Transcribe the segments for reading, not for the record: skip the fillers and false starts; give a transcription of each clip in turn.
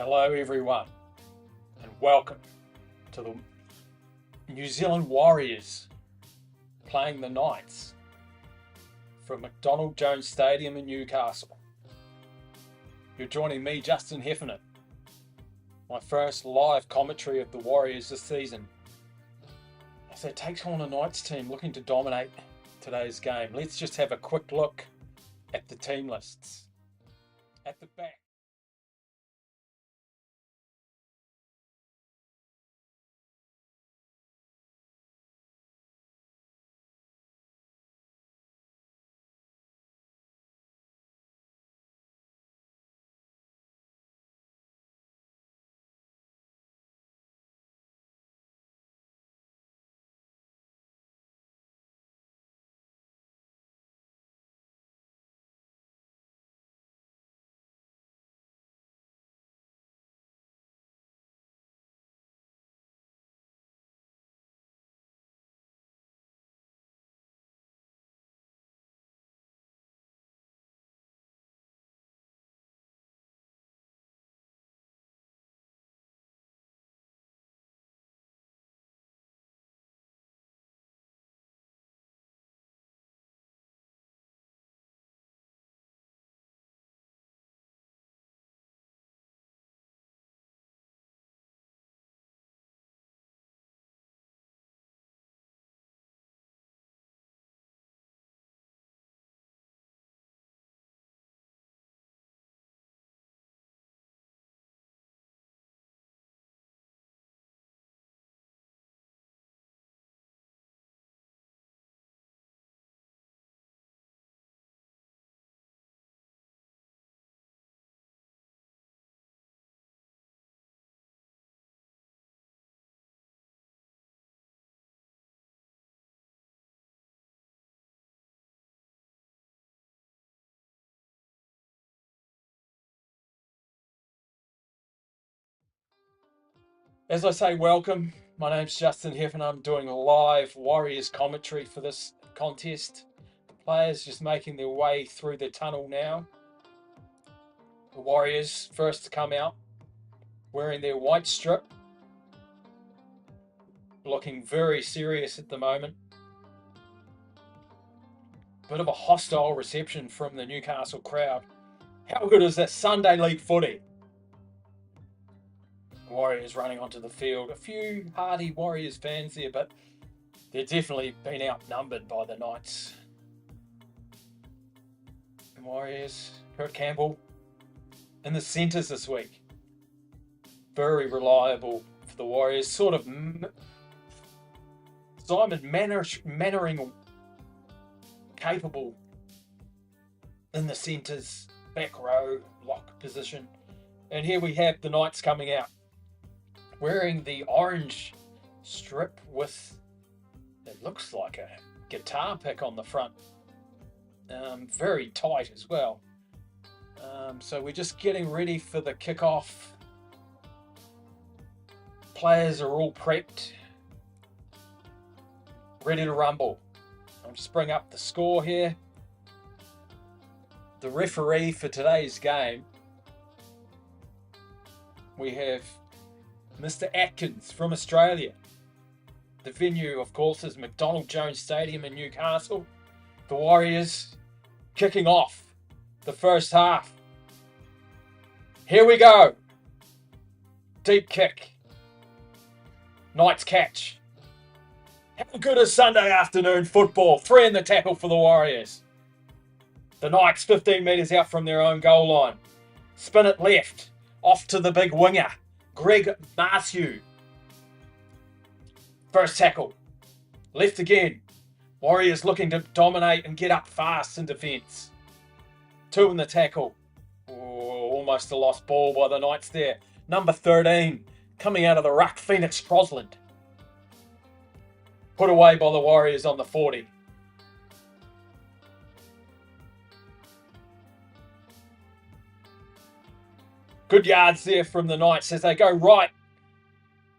Hello everyone and welcome to the New Zealand Warriors playing the Knights from McDonald Jones Stadium in Newcastle. You're joining me, Justin Heffernan, my first live commentary of the Warriors this season. As they take on a Knights team looking to dominate today's game, let's just have a quick look at the team lists. At the back, as I say, welcome. My name's Justin Heffernan. I'm doing a live Warriors commentary for this contest. The players just making their way through the tunnel now. The Warriors first to come out, wearing their white strip, looking very serious at the moment. Bit of a hostile reception from the Newcastle crowd. How good is that Sunday League footy? Warriors running onto the field. A few hardy Warriors fans there, but they're definitely been outnumbered by the Knights. The Warriors, Kurt Campbell in the centres this week. Very reliable for the Warriors. Sort of Simon Mannering capable in the centres, back row, lock position. And here we have the Knights coming out, wearing the orange strip with, it looks like a guitar pick on the front. Very tight as well. So we're just getting ready for the kickoff. Players are all prepped, ready to rumble. I'll just bring up the score here. The referee for today's game, we have Mr. Atkins from Australia. The venue, of course, is McDonald Jones Stadium in Newcastle. The Warriors kicking off the first half. Here we go. Deep kick. Knights catch. How good is Sunday afternoon football? 3 in the tackle for the Warriors. The Knights 15 metres out from their own goal line. Spin it left. Off to the big winger, Greg Marceau. First tackle. Left again. Warriors looking to dominate and get up fast in defence. 2 in the tackle. Oh, almost a lost ball by the Knights there. Number 13, coming out of the ruck, Phoenix Crosland. Put away by the Warriors on the 40. Good yards there from the Knights as they go right.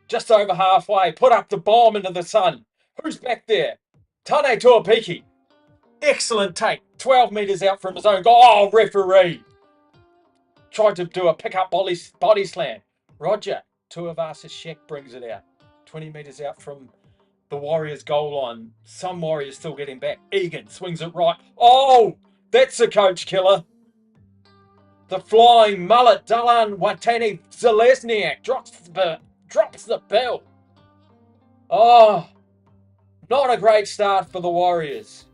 Just over halfway. Put up the bomb into the sun. Who's back there? Tane Tuapiki. Excellent take. 12 metres out from his own goal. Oh, referee. Tried to do a pick-up body slam. Roger. Tuivasa-Sheck brings it out. 20 metres out from the Warriors' goal line. Some Warriors still getting back. Egan swings it right. Oh, that's a coach killer. The flying mullet, Dalan Watani Zalesniak drops the bell. Oh, not a great start for the Warriors.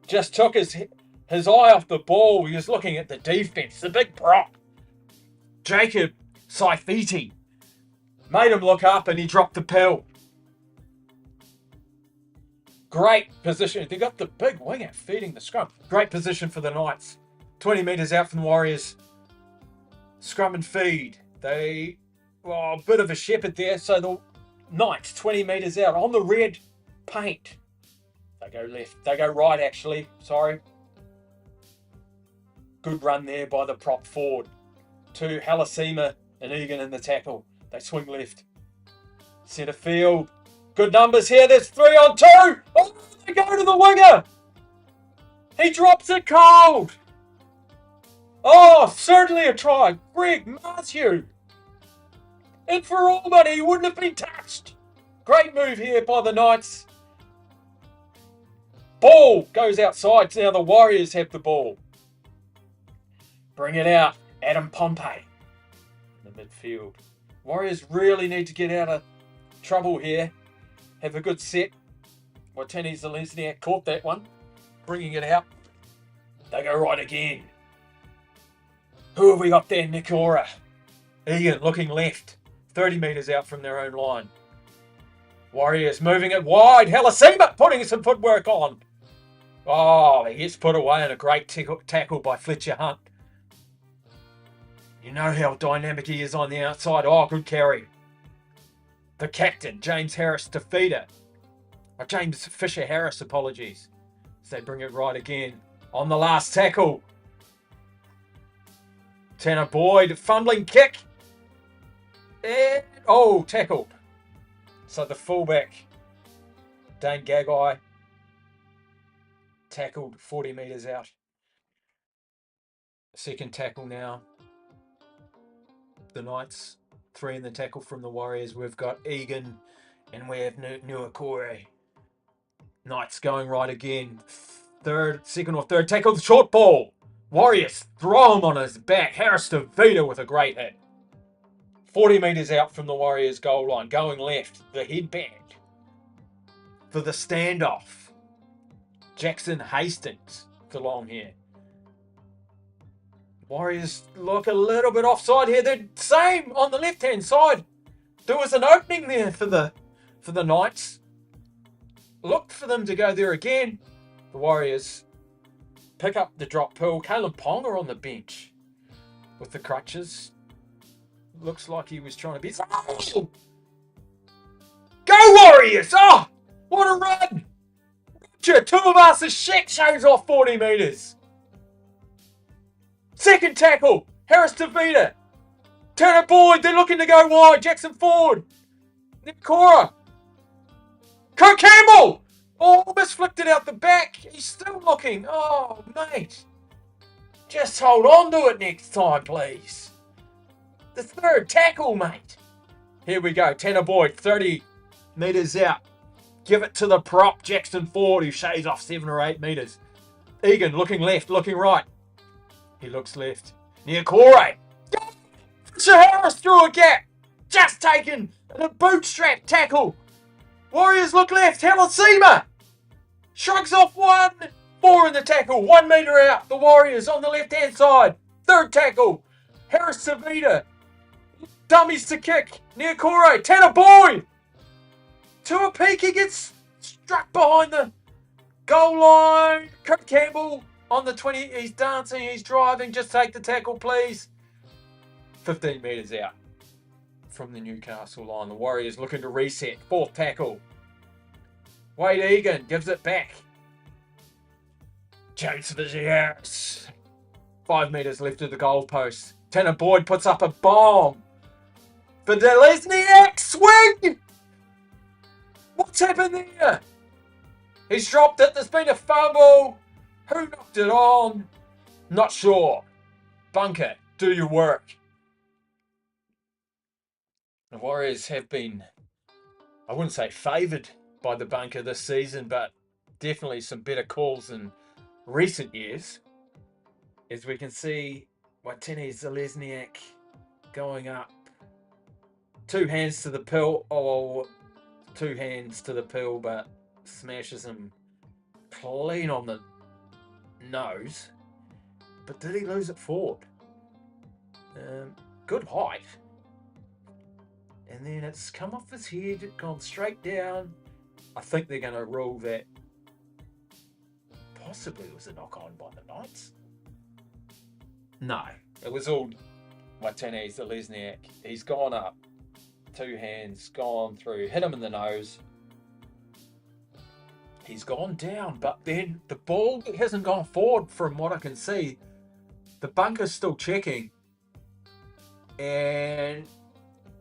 Just took his eye off the ball. He was looking at the defense. The big prop, Jacob Saifiti, made him look up and he dropped the pill. Great position. They got the big winger feeding the scrum. Great position for the Knights. 20 metres out from the Warriors. Scrum and feed. A bit of a shepherd there. So the Knights, 20 metres out on the red paint. They go left. They go right, actually. Sorry. Good run there by the prop forward. To Halasima and Egan in the tackle. They swing left. Centre field. Good numbers here. There's 3 on 2. Oh, they go to the winger. He drops it cold. Oh, certainly a try. Greg Matthew. And for all money, he wouldn't have been touched. Great move here by the Knights. Ball goes outside. Now the Warriors have the ball. Bring it out. Adam Pompey in the midfield. Warriors really need to get out of trouble here. Have a good set. Watani Zalesniak caught that one. Bringing it out. They go right again. Who have we got there? Nikora. Egan looking left. 30 metres out from their own line. Warriors moving it wide. Halasima putting some footwork on. Oh, he gets put away and a great tackle by Fletcher Hunt. You know how dynamic he is on the outside. Oh, good carry. The captain, James Harris, defeater. James Fisher Harris, apologies. So they bring it right again. On the last tackle. Tanner Boyd, fumbling kick. And, tackled. So the fullback, Dane Gagai, tackled 40 metres out. Second tackle now. The Knights, 3 in the tackle from the Warriors. We've got Egan and we have Nuakore. Knights going right again. Second or third tackle, the short ball. Warriors throw him on his back. Harris DeVita with a great hit. 40 metres out from the Warriors goal line. Going left, the headband. For the standoff. Jackson Hastings along here. Warriors look a little bit offside here. They're same on the left-hand side. There was an opening there for the Knights. Looked for them to go there again. The Warriors pick up the drop pill. Caleb Ponga on the bench with the crutches. Looks like he was trying to be... Oh! Go Warriors! Oh! What a run! Tuivasa-Sheck shows off 40 metres. Second tackle. Harris DeVita. Tanner Boyd. They're looking to go wide. Jackson Ford. Nikora. Kirk Campbell. Oh, almost flicked it out the back. He's still looking. Oh, mate. Just hold on to it next time, please. The third tackle, mate. Here we go. Tanner Boyd, 30 metres out. Give it to the prop, Jackson Ford, who shaves off 7 or 8 metres. Egan looking left, looking right. He looks left. Near Corey. Harris through a gap. Just taken a bootstrap tackle. Warriors look left. Halasima shrugs off 1. 4 in the tackle. 1 metre out. The Warriors on the left-hand side. Third tackle. Harris Savita. Dummies to kick. Near Corey. Tanner Boyd. To a peak. He gets struck behind the goal line. Kurt Campbell on the 20. He's dancing. He's driving. Just take the tackle, please. 15 metres out from the Newcastle line. The Warriors looking to reset. Fourth tackle. Wade Egan gives it back. James Fisher Harris. 5 metres left of the goalpost. Tanner Boyd puts up a bomb. For Lesniak. Swing! What's happened there? He's dropped it. There's been a fumble. Who knocked it on? Not sure. Bunker do your work. The Warriors have been, I wouldn't say favoured by the bunker this season, but definitely some better calls in recent years. As we can see, Watene-Zelezniak going up. 2 hands to the pill. Oh, 2 hands to the pill, but smashes him clean on the nose. But did he lose it forward? Good height. And then it's come off his head, gone straight down. I think they're going to rule that possibly it was a knock-on by the Knights. No, it was all Watene-Zelezniak. He's gone up. 2 hands, gone through, hit him in the nose. He's gone down, but then the ball hasn't gone forward from what I can see. The bunker's still checking. And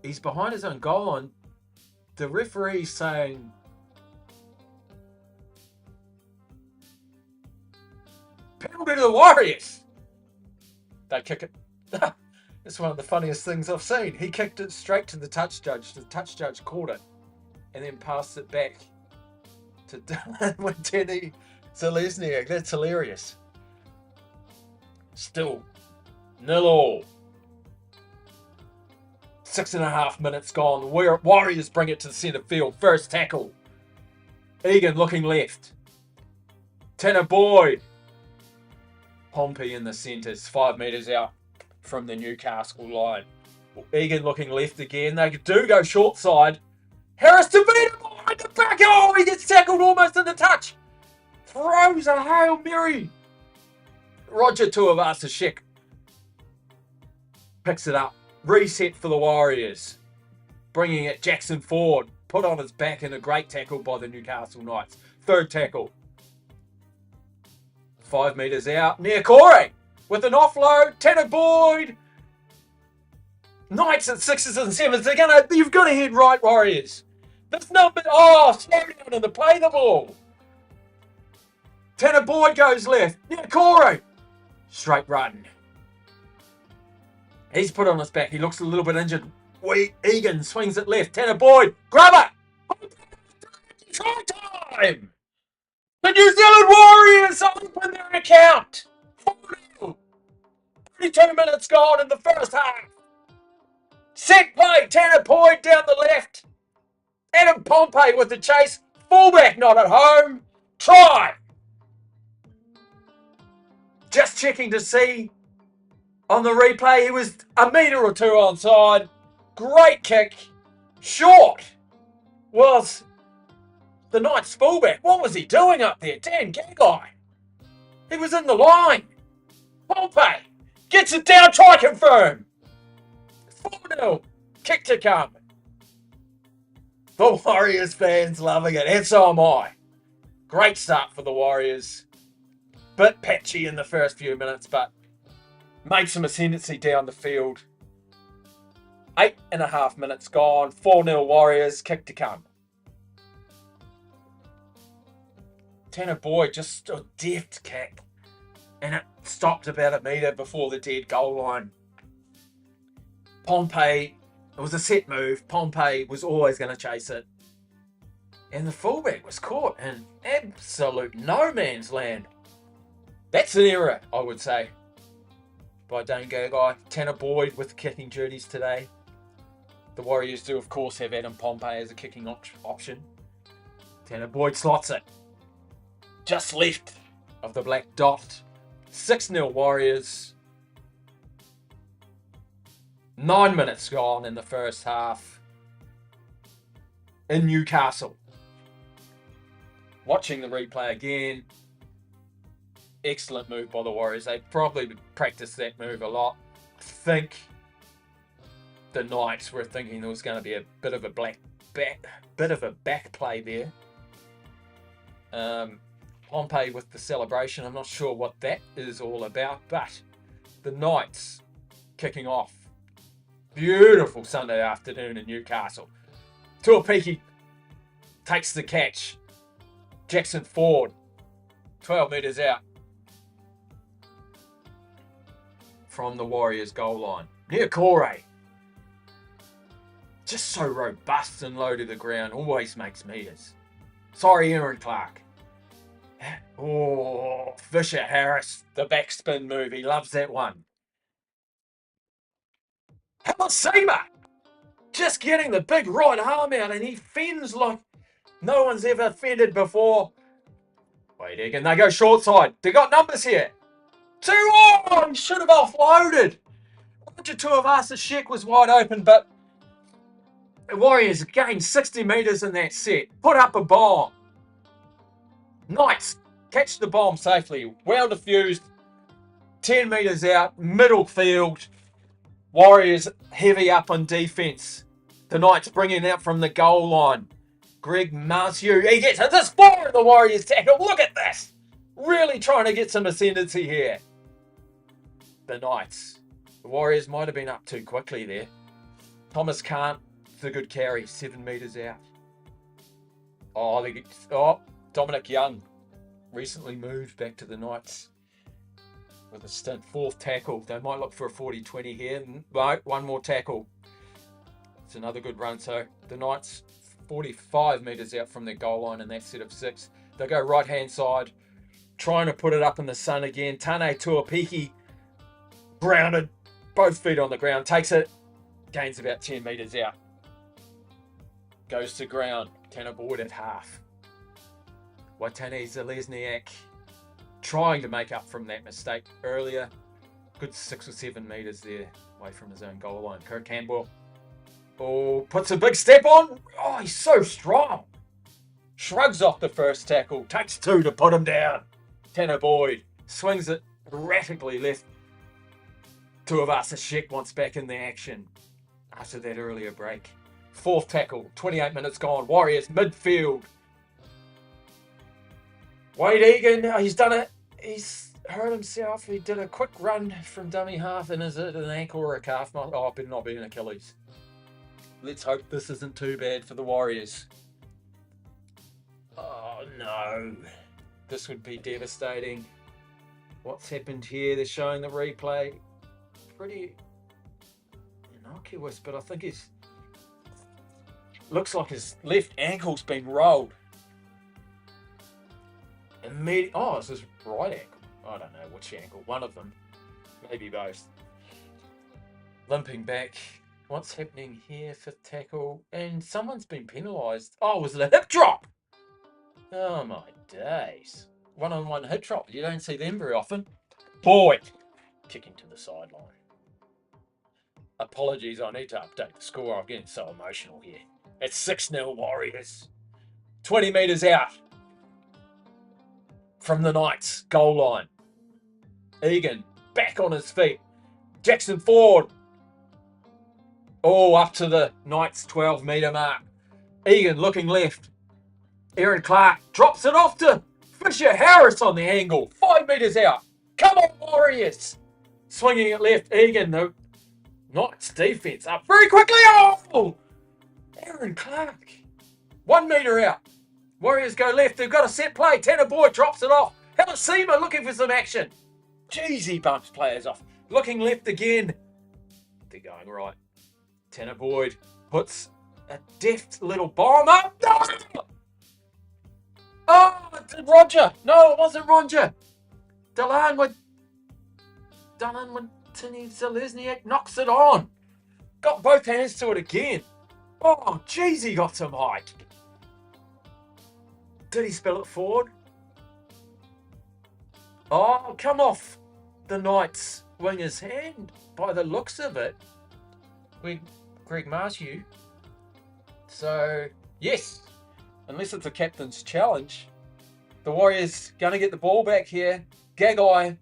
he's behind his own goal line. The referee's saying penalty to the Warriors. They kick it. It's one of the funniest things I've seen. He kicked it straight to the touch judge. The touch judge caught it and then passed it back to Watene-Zelezniak. That's hilarious. Still 0-0. 6.5 minutes gone. The Warriors bring it to the centre field. First tackle. Egan looking left. Tanner Boyd. Pompey in the centres. 5 metres out from the Newcastle line. Egan looking left again. They do go short side. Harris to beat him behind the back. Oh, he gets tackled almost in the touch. Throws a Hail Mary. Roger Tuivasa-Sheck picks it up. Reset for the Warriors. Bringing it Jackson Ford. Put on his back in a great tackle by the Newcastle Knights. Third tackle. 5 metres out. Niokore with an offload. Tanner Boyd. Knights at 6s and 7s. You've got to head right, Warriors. This number. Oh, slow down and play the ball. Tanner Boyd goes left. Niokore. Straight run. He's put on his back. He looks a little bit injured. Egan swings it left. Tanner Boyd. Grab it. Try time. The New Zealand Warriors open their account. 32 minutes gone in the first half. Set play. Tanner Boyd down the left. Adam Pompey with the chase. Fullback not at home. Try. Just checking to see. On the replay, he was a metre or two onside. Great kick. Short was the Knights fullback. What was he doing up there? Dan Gagai. He was in the line. Pompey gets it down. Try confirm. 4-0. Kick to come. The Warriors fans loving it. And so am I. Great start for the Warriors. Bit patchy in the first few minutes, but made some ascendancy down the field. 8.5 minutes gone. 4-0 Warriors. Kick to come. Tanner Boyd just a deft kick. And it stopped about a metre before the dead goal line. Pompey, it was a set move. Pompey was always going to chase it. And the fullback was caught in absolute no man's land. That's an error, I would say, by Dane Gagai. Tanner Boyd with the kicking duties today. The Warriors do, of course, have Adam Pompey as a kicking option. Tanner Boyd slots it. Just left of the black dot. 6-0 Warriors. 9 minutes gone in the first half. In Newcastle. Watching the replay again. Excellent move by the Warriors. They probably practiced that move a lot. I think the Knights were thinking there was going to be a bit of a back play there. Pompey with the celebration. I'm not sure what that is all about, but the Knights kicking off. Beautiful Sunday afternoon in Newcastle. Tuapiki takes the catch. Jackson Ford, 12 metres out. from the Warriors goal line. Niokore. Just so robust and low to the ground. Always makes meters. Sorry, Aaron Clark. Oh, Fisher Harris. The backspin move. He loves that one. Hamasima. Just getting the big right arm out, and he fends like no one's ever fended before. Wait, again, they go short side. They got numbers here. 2 on! Should have offloaded. Roger Tuivasa-Sheck was wide open, but the Warriors gained 60 metres in that set. Put up a bomb. Knights catch the bomb safely. Well diffused. 10 metres out. Middle field. Warriors heavy up on defence. The Knights bringing out from the goal line. Greg Marciu. He gets a spore in the Warriors tackle. Look at this. Really trying to get some ascendancy here. The Knights. The Warriors might have been up too quickly there. Thomas can't. It's a good carry. 7 metres out. Dominic Young recently moved back to the Knights with a stint. 4th tackle. They might look for a 40-20 here. No, one more tackle. It's another good run. So the Knights 45 metres out from their goal line in that set of 6. They go right-hand side, trying to put it up in the sun again. Tane Tuapiki, grounded, both feet on the ground, takes it, gains about 10 metres out. Goes to ground, Tanner Boyd at half. Watene Zelezniak trying to make up from that mistake earlier. Good 6 or 7 metres there away from his own goal line. Kurt Campbell. Oh, puts a big step on. Oh, he's so strong. Shrugs off the first tackle. Takes 2 to put him down. Tanner Boyd swings it erratically left. Tuivasa-Sheck wants back in the action after that earlier break. 4th tackle. 28 minutes gone. Warriors midfield. Wade Egan, he's done it. He's hurt himself. He did a quick run from dummy half, and is it an ankle or a calf? Oh, it better not be an Achilles. Let's hope this isn't too bad for the Warriors. Oh no. This would be devastating. What's happened here? They're showing the replay. Pretty innocuous, but I think he's... Looks like his left ankle's been rolled. Oh, it's his right ankle. I don't know which ankle. One of them. Maybe both. Limping back. What's happening here? 5th tackle. And someone's been penalised. Oh, was it a hip drop? Oh my days. 1-on-1 hip drop. You don't see them very often. Boyd. Kicking to the sideline. Apologies, I need to update the score. I'm getting so emotional here. It's 6-0 Warriors. 20 metres out from the Knights goal line. Egan back on his feet. Jackson Ford. Oh, up to the Knights 12 metre mark. Egan looking left. Aaron Clark drops it off to Fisher Harris on the angle. 5 metres out. Come on, Warriors. Swinging it left. Egan, the Knights defence up very quickly. Oh! Aaron Clark. 1 metre out. Warriors go left. They've got a set play. Tanner Boyd drops it off. Hamasima looking for some action. Jeez, he bumps players off. Looking left again. They're going right. Tanner Boyd puts a deft little bomb up. No! Oh, it's Roger. No, it wasn't Roger. Dylan Zelezniak knocks it on. Got both hands to it again. Oh, jeez, he got some height. Did he spell it forward? Oh, come off the Knights winger's hand by the looks of it. With Greg Marciu. So, yes, unless it's a captain's challenge, the Warriors going to get the ball back here. Gagai.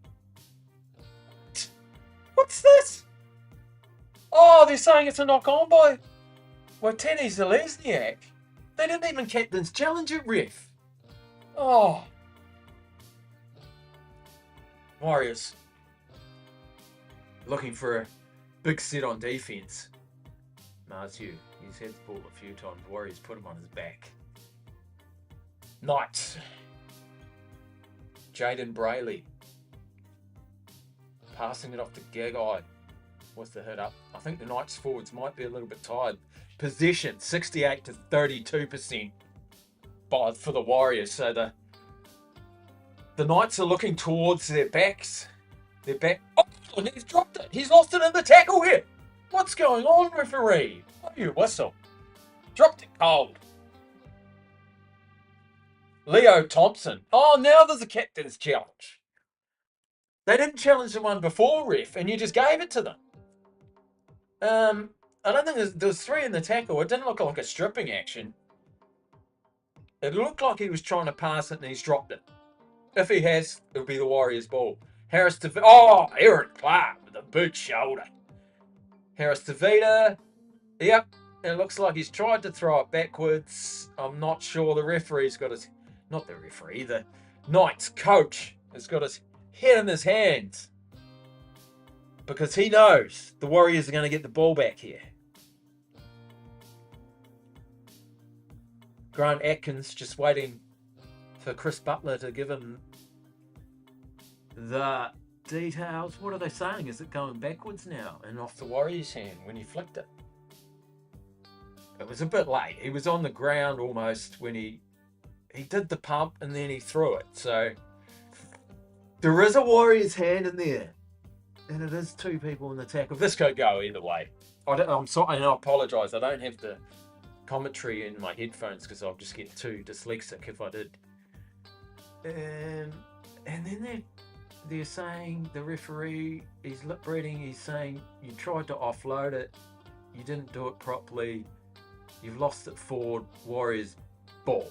What's this? Oh, they're saying it's a knock-on by Watene Zelezniak. They didn't even captain's challenge it, ref. Oh. Warriors looking for a big set on defence. Marciu, he's had the ball a few times. Warriors put him on his back. Knights. Jaden Brayley. Passing it off to Gagai with the hit up. I think the Knights forwards might be a little bit tired. Possession 68 to 32% for the Warriors. So the Knights are looking towards their backs. Oh, and he's dropped it. He's lost it in the tackle here. What's going on, referee? Oh, you whistle. Dropped it cold. Leo Thompson. Oh, now there's a captain's challenge. They didn't challenge the one before, ref, and you just gave it to them. I don't think there was 3 in the tackle. It didn't look like a stripping action. It looked like he was trying to pass it and he's dropped it. If he has, it'll be the Warriors' ball. Harris to... Oh, Aaron Clark with a boot shoulder. Harris to Vida. Yep. It looks like he's tried to throw it backwards. I'm not sure. The referee's got his... Not the referee. The Knights coach has got his head in his hands. Because he knows the Warriors are going to get the ball back here. Grant Atkins just waiting for Chris Butler to give him the details. What are they saying? Is it going backwards now and off the Warriors' hand when he flicked it? It was a bit late. He was on the ground almost when he did the pump and then he threw it. So there is a Warriors' hand in there. And it is 2 people in the tackle. This could go either way. I'm sorry, and I apologise. I don't have the commentary in my headphones because I'll just get too dyslexic if I did. And then they're saying, the referee, he's lip reading, he's saying, you tried to offload it, you didn't do it properly, you've lost it forward, Warriors ball.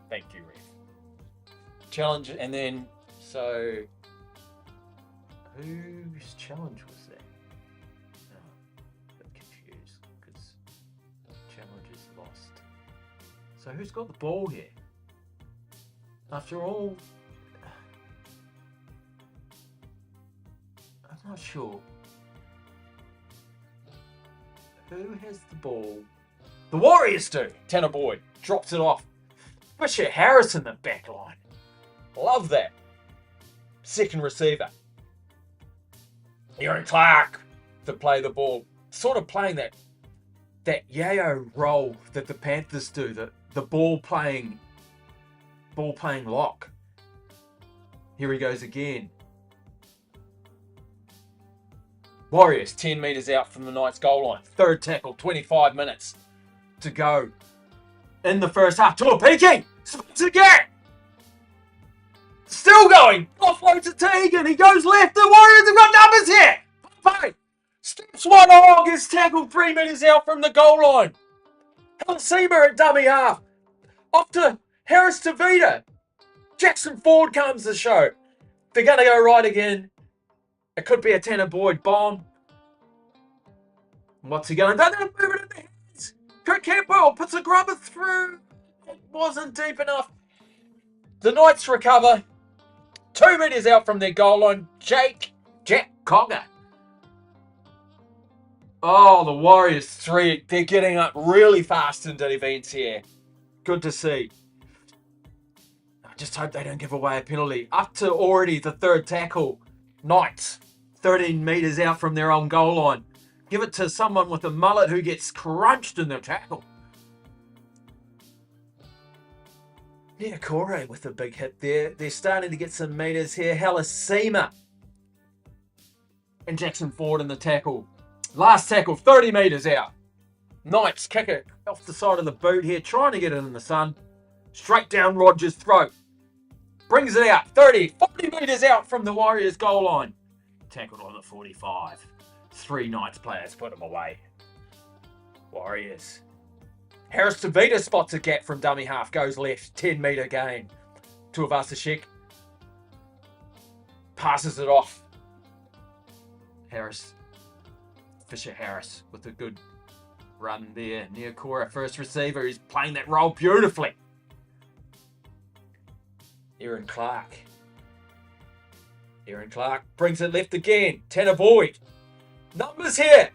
Thank you, ref. Challenge, and then, so... Whose challenge was that? Oh, a bit confused because challenge is lost. So who's got the ball here? After all, I'm not sure. Who has the ball? The Warriors do! Tanner Boyd drops it off. Fisher Harris in the back line. Love that. Second receiver. Aaron Clark to play the ball. Sort of playing that yayo role that the Panthers do, the ball playing lock. Here he goes again. Warriors 10 metres out from the Knights goal line. Third tackle, 25 minutes to go in the first half. Tuapiki spins again. Still going. Offload to Teagan. He goes left. The Warriors have got numbers here. Fine. Steps one on. Gets tackled 3 metres out from the goal line. Halsema at dummy half. Off to Harris to Vida. Jackson Ford comes to show. They're going to go right again. It could be a Tanner Boyd bomb. What's he going to do? They're moving in the hands. Kurt Campbell puts a grubber through. It wasn't deep enough. The Knights recover. 2 metres out from their goal line. Jack Cogger. Oh, the Warriors 3. They're getting up really fast into events here. Good to see. I just hope they don't give away a penalty. Up to already the third tackle. Knights. 13 metres out from their own goal line. Give it to someone with a mullet who gets crunched in the tackle. Yeah, Corey with a big hit there. They're starting to get some metres here. Halsema and Jackson Ford in the tackle. Last tackle, 30 metres out. Knights kick it off the side of the boot here, trying to get it in the sun. Straight down Rogers' throat. Brings it out, 40 metres out from the Warriors' goal line. Tackled on the 45. 3 Knights players put him away. Warriors. Harris to Vida spots a gap from dummy half, goes left, 10 metre gain. Tuivasa-Sheck passes it off. Fisher Harris with a good run there. Neokora, first receiver, he's playing that role beautifully. Aaron Clark brings it left again. Tanner Boyd. Numbers here.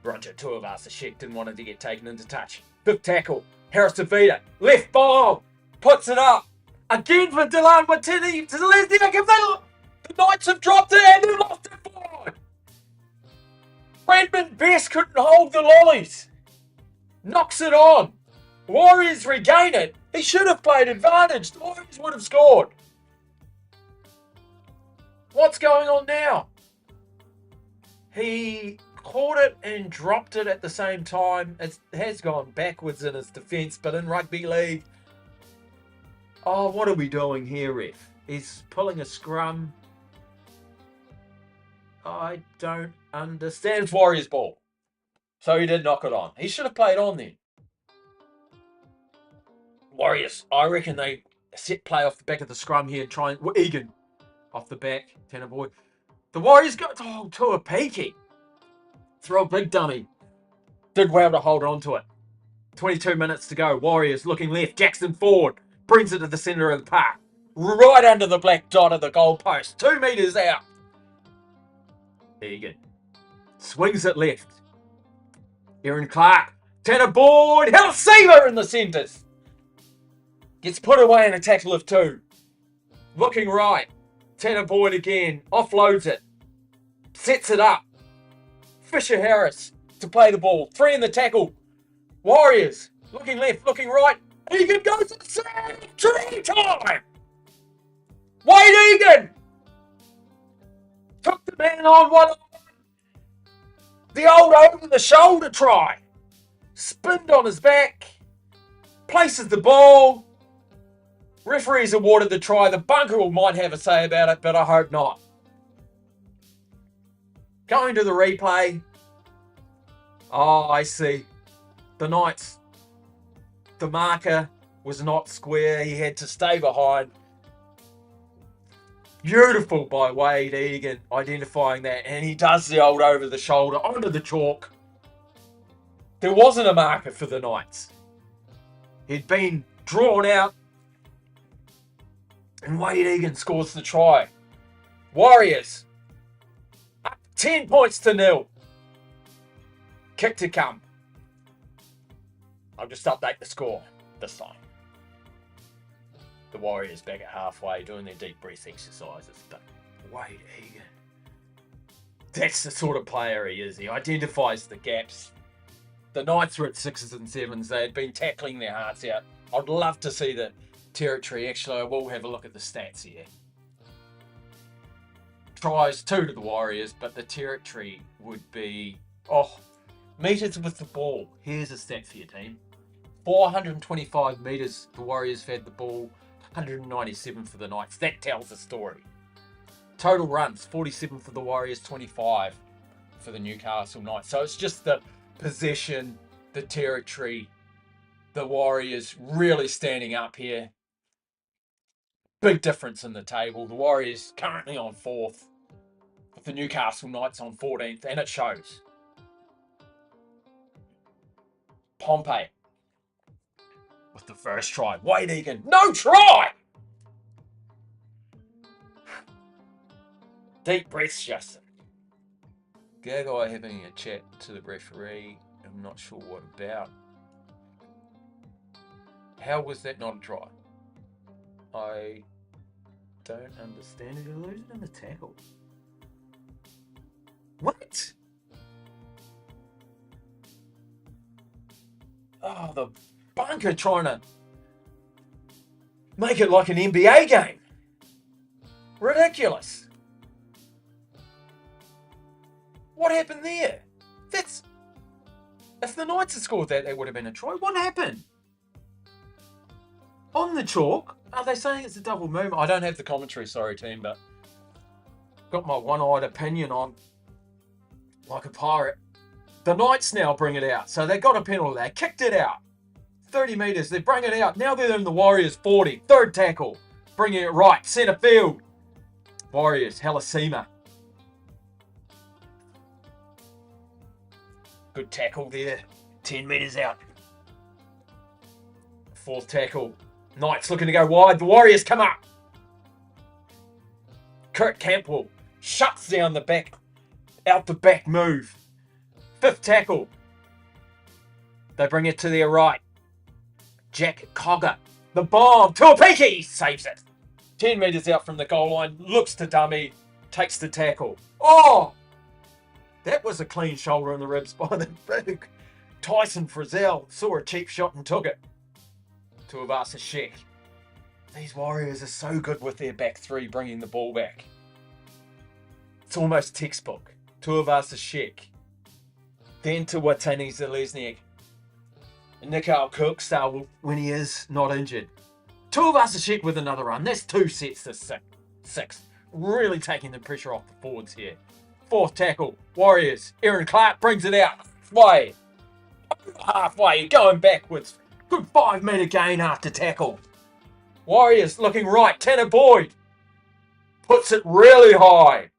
Roger Tuivasa-Sheck didn't want it to get taken into touch. Fifth tackle. Harris to Vida. Left ball. Puts it up. Again for Dylan Watini to Lesniak. The Knights have dropped it and they lost it forward. Redmond Best couldn't hold the lollies. Knocks it on. Warriors regain it. He should have played advantage. The Warriors would have scored. What's going on now? He caught it and dropped it at the same time. It has gone backwards in his defence, but in rugby league, oh, what are we doing here, ref? He's pulling a scrum. I don't understand. It's Warriors ball. So he did knock it on. He should have played on then. Warriors, I reckon they set play off the back of the scrum here and try and... Egan off the back. Tanner Boyd. The Warriors got to a peaky. Throw a big dummy. Did well to hold on to it. 22 minutes to go. Warriors looking left. Jackson Ford brings it to the centre of the park. Right under the black dot of the goalpost. 2 metres out. Egan swings it left. Aaron Clark. Tanner Boyd. Helsiva in the centres. Gets put away in a tackle of 2. Looking right. Tanner Boyd again. Offloads it. Sets it up. Fisher Harris to play the ball. 3 in the tackle. Warriors. Looking left. Looking right. Egan goes to the side. Try time. Wade Egan. Took the man on one. The old over-the-shoulder try. Spinned on his back. Places the ball. Referees awarded the try. The bunker might have a say about it, but I hope not. Going to the replay. Oh, I see. The Knights. The marker was not square. He had to stay behind. Beautiful by Wade Egan identifying that. And he does the old over the shoulder onto the chalk. There wasn't a marker for the Knights. He'd been drawn out. And Wade Egan scores the try. Warriors. Up 10 points to 0. Kick to come. I'll just update the score this time. The Warriors back at halfway doing their deep breath exercises. But Wade Egan. That's the sort of player he is. He identifies the gaps. The Knights were at 6s and 7s. They had been tackling their hearts out. I'd love to see the territory. Actually, I will have a look at the stats here. Tries 2 to the Warriors, but the territory would be... metres with the ball. Here's a stat for your team. 425 metres the Warriors had the ball. 197 for the Knights. That tells the story. Total runs, 47 for the Warriors, 25 for the Newcastle Knights. So it's just the possession, the territory, the Warriors really standing up here. Big difference in the table. The Warriors currently on 4th, with the Newcastle Knights on 14th, and it shows. Pompey with the first try. Wade Egan, no try! Deep breaths, Justin. Gagai having a chat to the referee. I'm not sure what about. How was that not a try? I don't understand. Did he lose it in the tackle? What? Oh, the bunker trying to make it like an NBA game. Ridiculous. What happened there? If the Knights had scored that would have been a try. What happened? On the chalk, are they saying it's a double movement? I don't have the commentary, sorry team, but got my one-eyed opinion on like a pirate. The Knights now bring it out. So they got a penalty. They kicked it out. 30 metres. They bring it out. Now they're in the Warriors 40. Third tackle. Bringing it right. Centre field. Warriors. Helsiva. Good tackle there. 10 metres out. Fourth tackle. Knights looking to go wide. The Warriors come up. Kurt Campbell shuts down the back. Out the back move. Fifth tackle. They bring it to their right. Jack Cogger The bomb. Tuapiki saves it. 10 metres out from the goal line. Looks to dummy. Takes the tackle. Oh! That was a clean shoulder in the ribs by the big Tyson Frizzell. Saw a cheap shot and took it. Tuivasa Sheck. These Warriors are so good with their back three bringing the ball back. It's almost textbook. Tuivasa Sheck. Then to Watani Zelezniak. And Nikau Kirkstall when he is not injured. Tuivasa Sheck with another run. That's 2 sets to 6. Really taking the pressure off the forwards here. 4th tackle. Warriors. Aaron Clark brings it out. Halfway. Going backwards. Good 5 metre gain after tackle. Warriors looking right. Tanner Boyd puts it really high.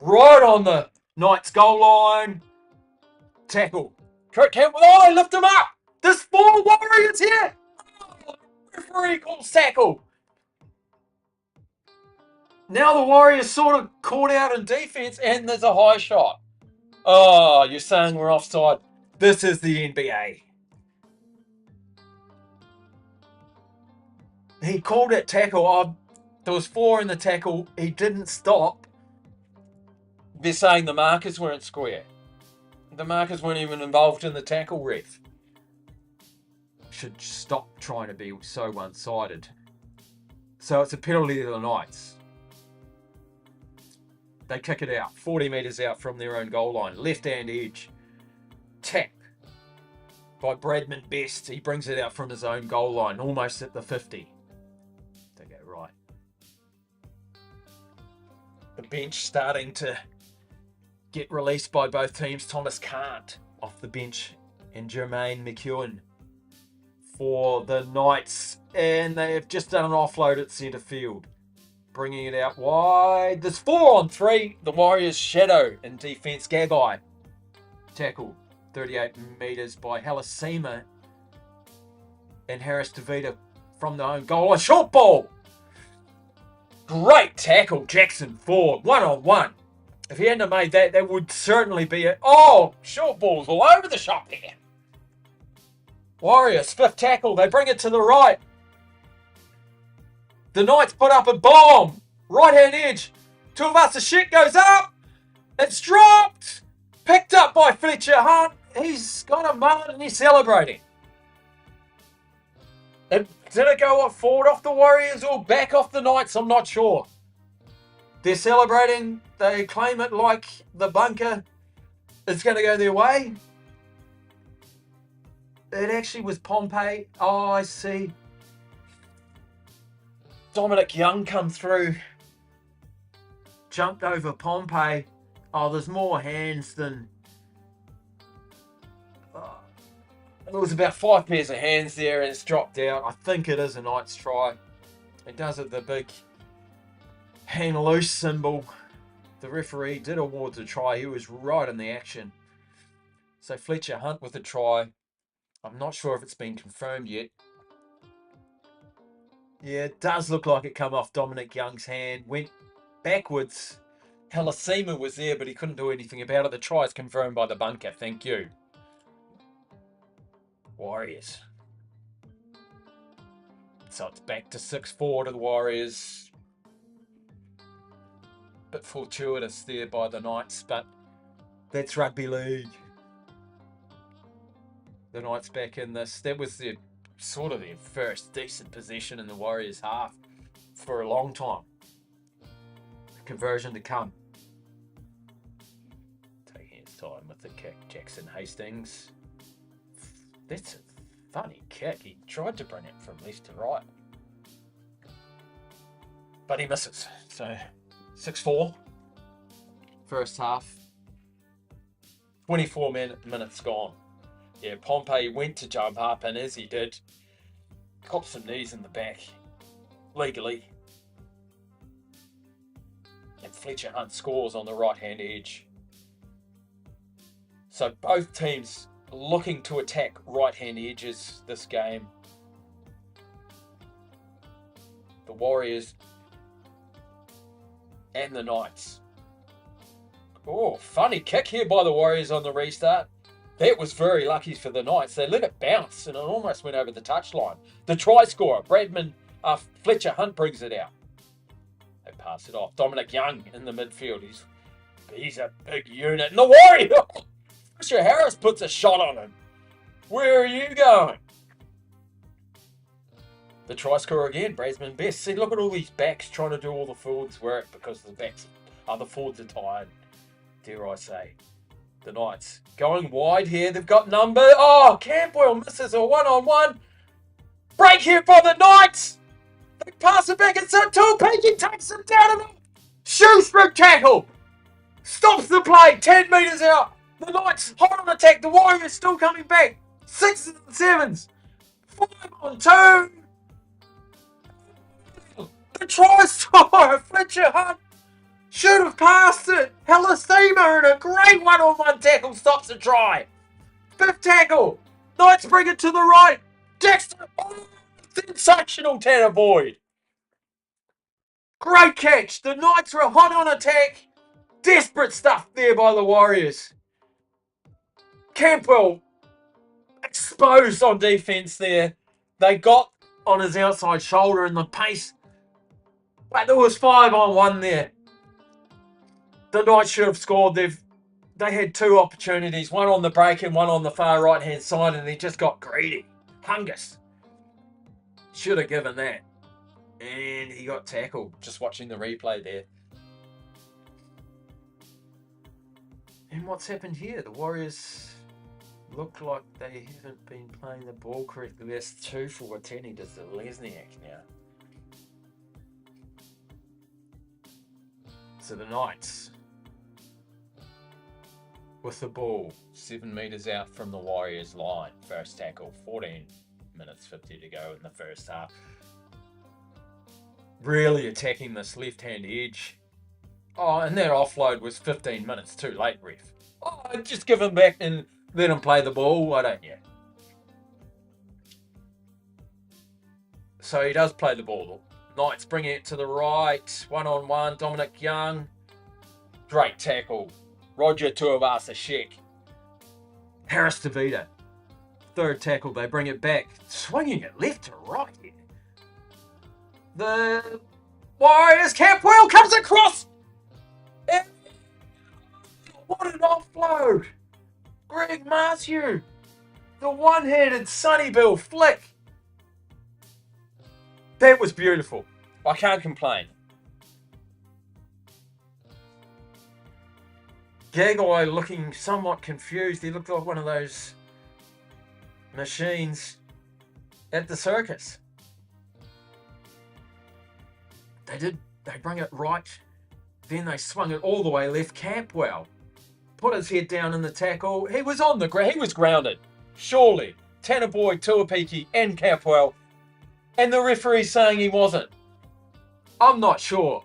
Right on the Knights goal line. Tackle. Kurt Campbell. Oh, lift him up. There's 4 Warriors here. Oh, referee calls tackle. Now the Warriors sort of caught out in defense and there's a high shot. Oh, you're saying we're offside. This is the NBA. He called it tackle. Oh, there was 4 in the tackle. He didn't stop. They're saying the markers weren't square. The markers weren't even involved in the tackle, ref. Should stop trying to be so one-sided. So it's a penalty to the Knights. They kick it out. 40 metres out from their own goal line. Left-hand edge. Tap by Bradman Best. He brings it out from his own goal line. Almost at the 50. They go right. The bench starting to get released by both teams. Thomas Cant off the bench and Jermaine McEwen for the Knights. And they have just done an offload at centre field. Bringing it out wide. There's 4 on 3. The Warriors shadow in defence. Gagai. Tackle. 38 metres by Halasima. And Harris DeVita from the own goal. A short ball. Great tackle. Jackson Ford. 1-on-1. If he hadn't have made that, that would certainly be it. Oh, short balls all over the shop here. Warriors, 5th tackle. They bring it to the right. The Knights put up a bomb. Right-hand edge. Tuivasa Sheck goes up. It's dropped. Picked up by Fletcher Hunt. He's got a mullet and he's celebrating. Did it go forward off the Warriors or back off the Knights? I'm not sure. They're celebrating. They claim it like the bunker is going to go their way. It actually was Pompey. Oh, I see. Dominic Young come through. Jumped over Pompey. Oh, there's more hands than... There was about 5 pairs of hands there and it's dropped out. I think it is a Knights try. It does it the big hang loose symbol. The referee did award the try. He was right in the action. So Fletcher Hunt with the try. I'm not sure if it's been confirmed yet. Yeah, it does look like it come off Dominic Young's hand. Went backwards. Halasima was there, but he couldn't do anything about it. The try is confirmed by the bunker. Thank you. Warriors. So it's back to 6-4 to the Warriors. Bit fortuitous there by the Knights, but that's rugby league. The Knights back in this. That was their sort of their first decent possession in the Warriors half for a long time. Conversion to come. Taking his time with the kick. Jackson Hastings. That's a funny kick. He tried to bring it from left to right. But he misses. So 6-4. First half. 24 minutes gone. Yeah, Pompey went to jump up, and as he did, copped some knees in the back, legally. And Fletcher Hunt scores on the right-hand edge. So both teams looking to attack right-hand edges this game. The Warriors and the Knights. Oh, funny kick here by the Warriors on the restart. That was very lucky for the Knights. They let it bounce and it almost went over the touchline. The try scorer, Fletcher Hunt, brings it out. They pass it off. Dominic Young in the midfield. He's a big unit. And the Warrior! Fisher Harris puts a shot on him. Where are you going? The try scorer again, Bradman Best. See, look at all these backs trying to do all the forwards' work because the forwards are tired, dare I say. The Knights going wide here. They've got number. Oh, Campbell misses a one-on-one. Break here for the Knights. They pass it back. It's a Tuapiki takes it down and shoestring tackle. Stops the play. 10 metres out. The Knights hot on attack. The Warriors still coming back. 6s and 7s. 5-on-2. The try scorer, Fletcher Hunt, should have passed it. Helasima and a great one-on-one tackle stops the try. 5th tackle. Knights bring it to the right. Dexter. Oh, sensational Tanner Boyd. Great catch. The Knights were hot on attack. Desperate stuff there by the Warriors. Campbell exposed on defence there. They got on his outside shoulder and the pace. But there was 5-on-1 there. The Knights should have scored. They had 2 opportunities, one on the break and one on the far right-hand side, and they just got greedy. Hungus should have given that. And he got tackled. Just watching the replay there. And what's happened here? The Warriors look like they haven't been playing the ball correctly. That's 2 for Watani. Does the Lesniak now. So the Knights with the ball 7 metres out from the Warriors line. First tackle, 14 minutes 50 to go in the first half. Really attacking this left-hand edge. Oh, and that offload was 15 minutes too late, ref. Oh, just give him back and let him play the ball, why don't you? So he does play the ball. Knights bring it to the right. One-on-one, Dominic Young. Great tackle. Roger Tuivasa-Sheck. Harris DeVita. 3rd tackle, they bring it back. Swinging it left to right here. The Warriors, Campwell comes across. And what an offload. Greg Marciu. The one-handed Sunnybill flick. That was beautiful. I can't complain. Gagai looking somewhat confused. He looked like one of those machines at the circus. They bring it right. Then they swung it all the way left. Campwell put his head down in the tackle. He was on the ground. He was grounded. Surely. Tanner Boyd, Tuapiki and Campwell. And the referee's saying he wasn't. I'm not sure.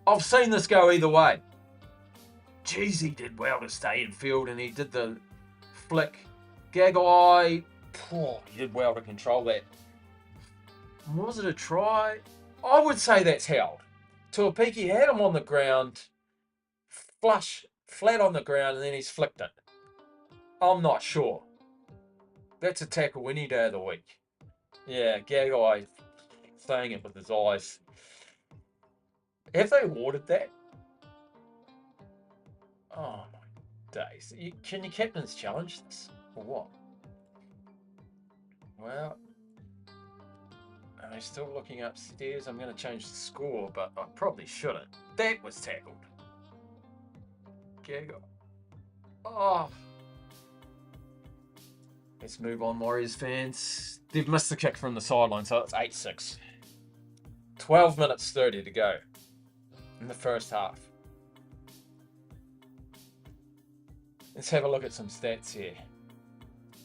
I've seen this go either way. Jeez, he did well to stay in field and he did the flick. Gagai, he did well to control that. Was it a try? I would say that's held. Tuapiki had him on the ground, flat on the ground, and then he's flicked it. I'm not sure. That's a tackle any day of the week. Yeah, Gagai saying it with his eyes. Have they awarded that? Oh my days. Can your captains challenge this? Or what? Well, I'm still looking upstairs. I'm going to change the score, but I probably shouldn't. That was tackled. Gagai. Oh. Let's move on, Warriors fans. They've missed the kick from the sideline, so it's 8-6. 12 minutes 30 to go in the first half. Let's have a look at some stats here.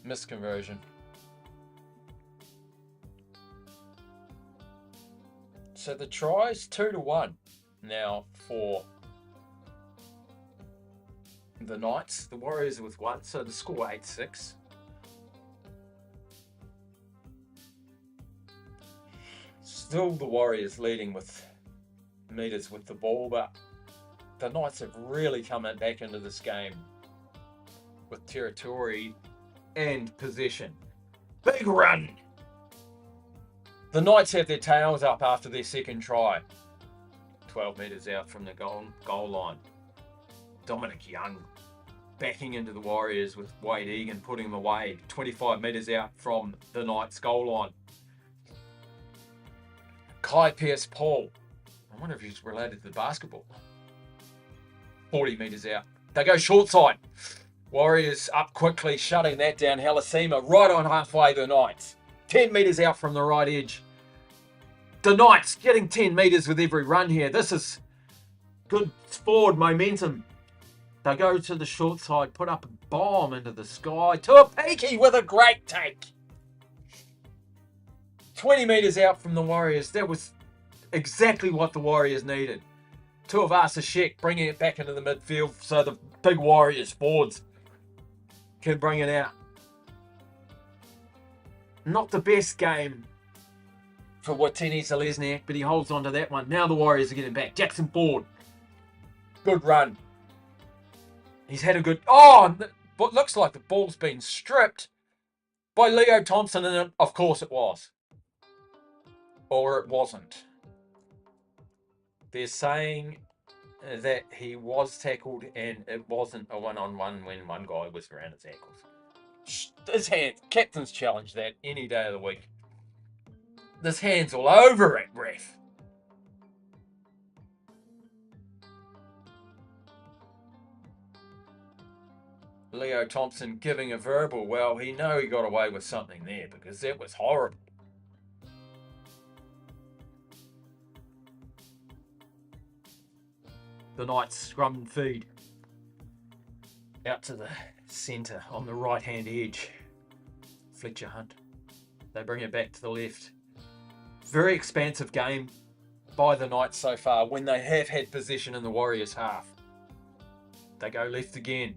Missed conversion. So the tries 2-1 now for the Knights. The Warriors with 1, so the score 8-6. Still the Warriors leading with meters with the ball, but the Knights have really come back into this game with territory and possession. Big run! The Knights have their tails up after their second try. 12 metres out from the goal line. Dominic Young backing into the Warriors with Wade Egan putting them away. 25 metres out from the Knights goal line. Kai Pearce-Paul. I wonder if he's related to the basketball. 40 metres out. They go short side. Warriors up quickly, shutting that down. Halasima right on halfway, the Knights. 10 metres out from the right edge. The Knights getting 10 metres with every run here. This is good forward momentum. They go to the short side, put up a bomb into the sky. Tuapiki with a great take. 20 metres out from the Warriors. That was exactly what the Warriors needed. Tuivasa-Sheck bringing it back into the midfield so the big Warriors forwards can bring it out. Not the best game for Watene Zelezniak, but he holds on to that one. Now the Warriors are getting back. Jackson Ford. Good run. He's had a good... Oh, what looks like the ball's been stripped by Leo Thompson, and of course it was. Or it wasn't. They're saying that he was tackled and it wasn't a one-on-one when one guy was around his ankles. His hand, captain's challenge that any day of the week. This hand's all over it, ref. Leo Thompson giving a verbal. Well, he got away with something there because that was horrible. The Knights scrum and feed. Out to the centre on the right-hand edge. Fletcher Hunt. They bring it back to the left. Very expansive game by the Knights so far when they have had possession in the Warriors' half. They go left again.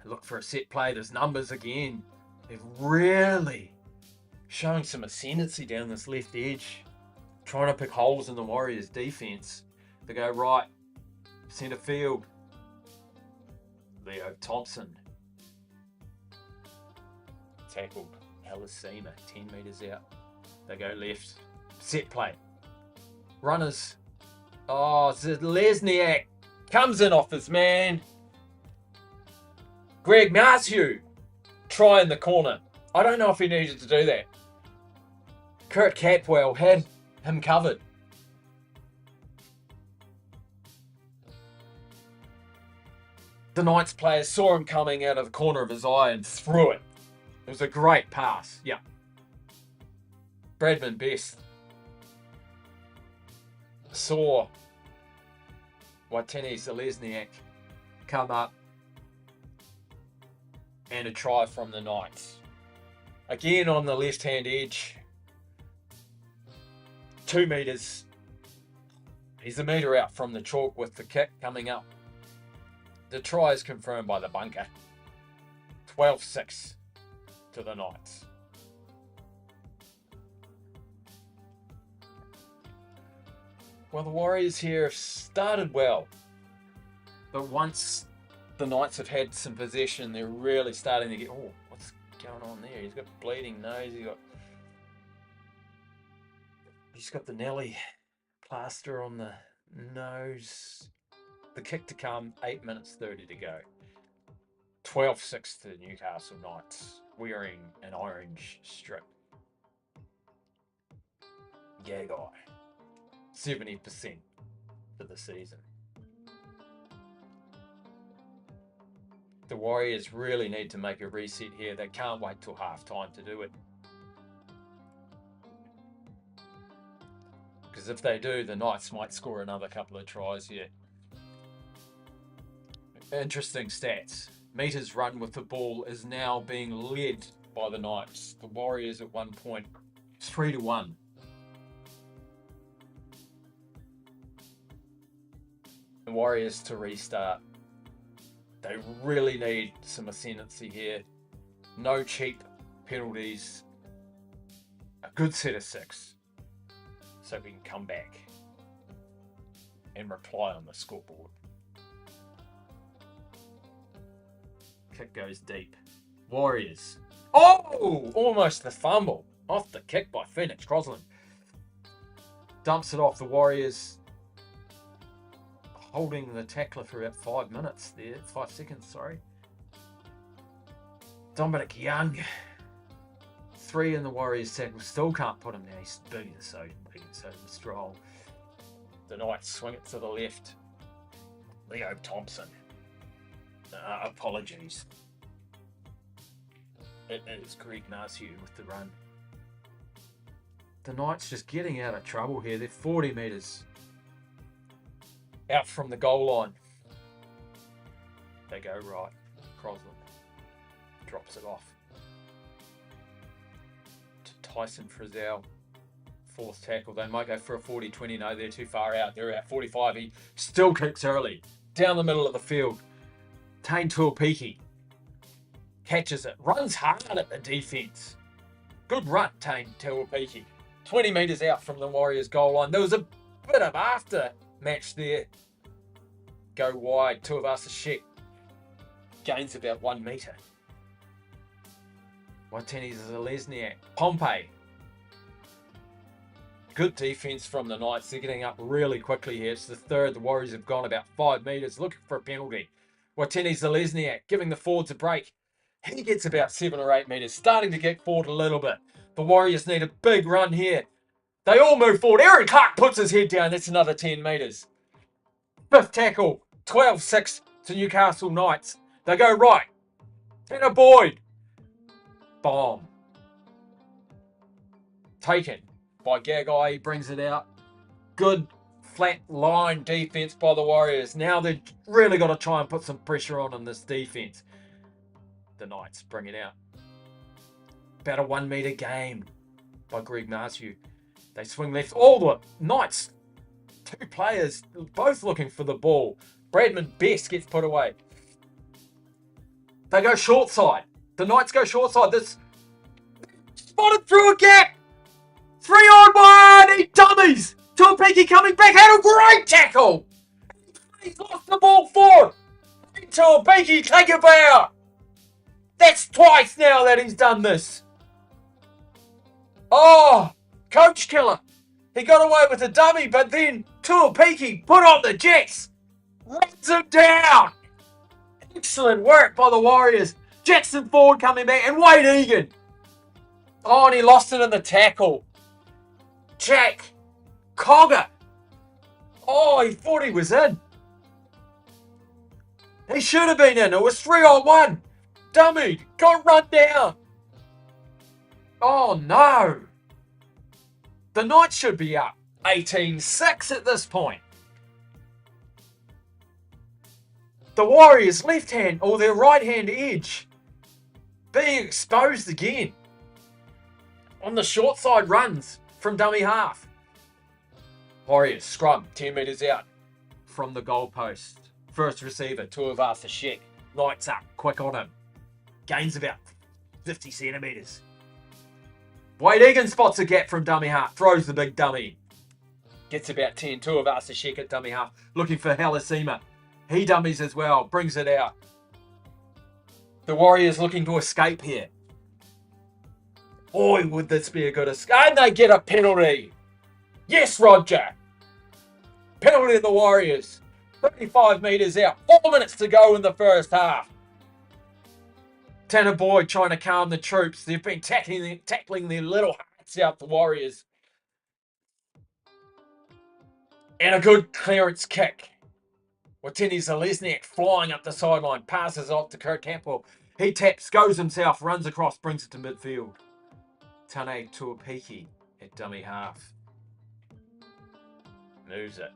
They look for a set play. There's numbers again. They're really showing some ascendancy down this left edge. Trying to pick holes in the Warriors' defence. They go right. Centre field. Leo Thompson. Tackled. Halasima. 10 metres out. They go left. Set play. Runners. Oh, Zelezniak comes in off his man. Greg Matthew. Try in the corner. I don't know if he needed to do that. Kurt Capwell had him covered. The Knights player saw him coming out of the corner of his eye and threw it. It was a great pass. Yeah. Bradman Best saw Watene Zelezniak come up and a try from the Knights. Again on the left-hand edge. 2 metres. He's a metre out from the chalk with the kick coming up. The try is confirmed by the bunker. 12-6 to the Knights. Well, the Warriors here have started well. But once the Knights have had some possession, they're really starting to get... Oh, what's going on there? He's got bleeding nose. He's got the Nelly plaster on the nose. The kick to come, 8 minutes 30 to go. 12-6 to the Newcastle Knights, wearing an orange strip. Yeah, guy. 70% for the season. The Warriors really need to make a reset here. They can't wait till half-time to do it. Because if they do, the Knights might score another couple of tries here. Interesting stats. Meters run with the ball is now being led by the Knights. The Warriors at one point 3-1. The Warriors to restart. They really need some ascendancy here. No cheap penalties. A good set of 6. So we can come back and reply on the scoreboard. Kick goes deep. Warriors. Oh! Almost the fumble. Off the kick by Phoenix Crosland. Dumps it off the Warriors. Holding the tackler for about 5 minutes there. 5 seconds, sorry. Dominic Young. 3 in the Warriors tackle. Still can't put him down. He's big, so Stroll. The Knights swing it to the left. Leo Thompson. Apologies. It is Greg Narciu with the run. The Knights just getting out of trouble here. They're 40 metres out from the goal line. They go right. Crosland drops it off to Tyson Frizzell. Fourth tackle. They might go for a 40-20. No, they're too far out. They're at 45. He still kicks early. Down the middle of the field. Tane Tuapiki catches it. Runs hard at the defence. Good run, Tane Tuapiki. 20 metres out from the Warriors goal line. There was a bit of aftermatch there. Go wide. Tuivasa-Sheck gains about 1 metre. Watene Zelezniak. Pompey. Good defence from the Knights. They're getting up really quickly here. It's the third. The Warriors have gone about 5 metres looking for a penalty. Watene Zelezniak giving the forwards a break. He gets about 7 or 8 metres. Starting to get forward a little bit. The Warriors need a big run here. They all move forward. Aaron Clark puts his head down. That's another 10 metres. Fifth tackle. 12-6 to Newcastle Knights. They go right. Tanner Boyd. Bomb. Taken by Gagai. He brings it out. Good flat line defense by the Warriors. Now they've really got to try and put some pressure on this defense. The Knights bring it out. About a 1 metre game by Greg Narciu. They swing left. All the Knights, 2 players, both looking for the ball. Bradman Best gets put away. They go short side. The Knights go short side. This spotted through a gap. 3-on-1. He dummies. Tuapiki coming back. Had a great tackle. He's lost the ball forward. Tuapiki, take a bow. That's twice now that he's done this. Oh, coach killer. He got away with a dummy, but then Tuapiki put on the jets. Runs him down. Excellent work by the Warriors. Jackson Ford coming back and Wade Egan. Oh, and he lost it in the tackle. Jack Cogger. Oh, he thought he was in. He should have been in. It was 3-on-1. Dummy. Got run down. Oh, no. The Knights should be up 18-6 at this point. The Warriors' left hand or their right hand edge being exposed again on the short side runs from dummy half. Warriors scrum 10 metres out from the goalpost. First receiver, Tuivasa-Sheck. Knights up, quick on him. Gains about 50 centimetres. Wade Egan spots a gap from dummy half. Throws the big dummy. Gets about 10. Tuivasa-Sheck at dummy half. Looking for Halasima. He dummies as well. Brings it out. The Warriors looking to escape here. Boy, would this be a good escape. And they get a penalty. Yes, Roger. Penalty to the Warriors. 35 metres out. 4 minutes to go in the first half. Tanner Boyd trying to calm the troops. They've been tackling their little hearts out, the Warriors. And a good clearance kick. Watene Zelezniak flying up the sideline. Passes off to Kurt Campbell. He taps, goes himself, runs across, brings it to midfield. Tane Tuapiki at dummy half. Moves it.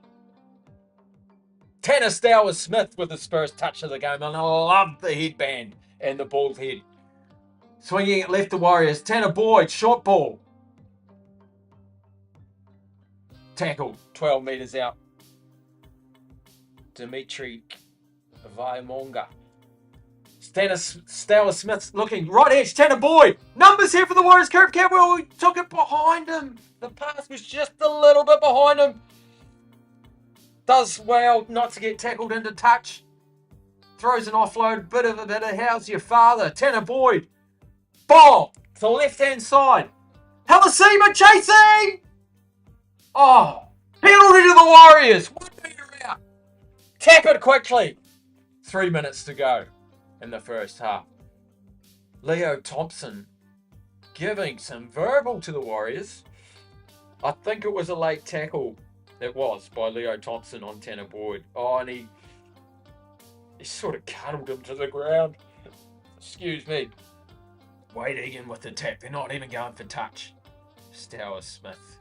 Tanner Stowers-Smith with his first touch of the game. And I love the headband and the bald head. Swinging it left to Warriors. Tanner Boyd, short ball. Tackle, 12 metres out. Dimitri Vaimonga. Stowers-Smith looking right edge. Tanner Boyd. Numbers here for the Warriors. Kurt Campbell took it behind him. The pass was just a little bit behind him. Does well not to get tackled into touch. throws an offload, bit of how's your father? Tanner Boyd. Bomb to the left-hand side. Halasima chasing! Oh, penalty to the Warriors. 1 metre out. Tap it quickly. 3 minutes to go in the first half. Leo Thompson giving some verbal to the Warriors. I think it was a late tackle. It was by Leo Thompson on Tanner Boyd. Oh, and he sort of cuddled him to the ground. Excuse me. Wade Egan with the tap. They're not even going for touch. Stower Smith.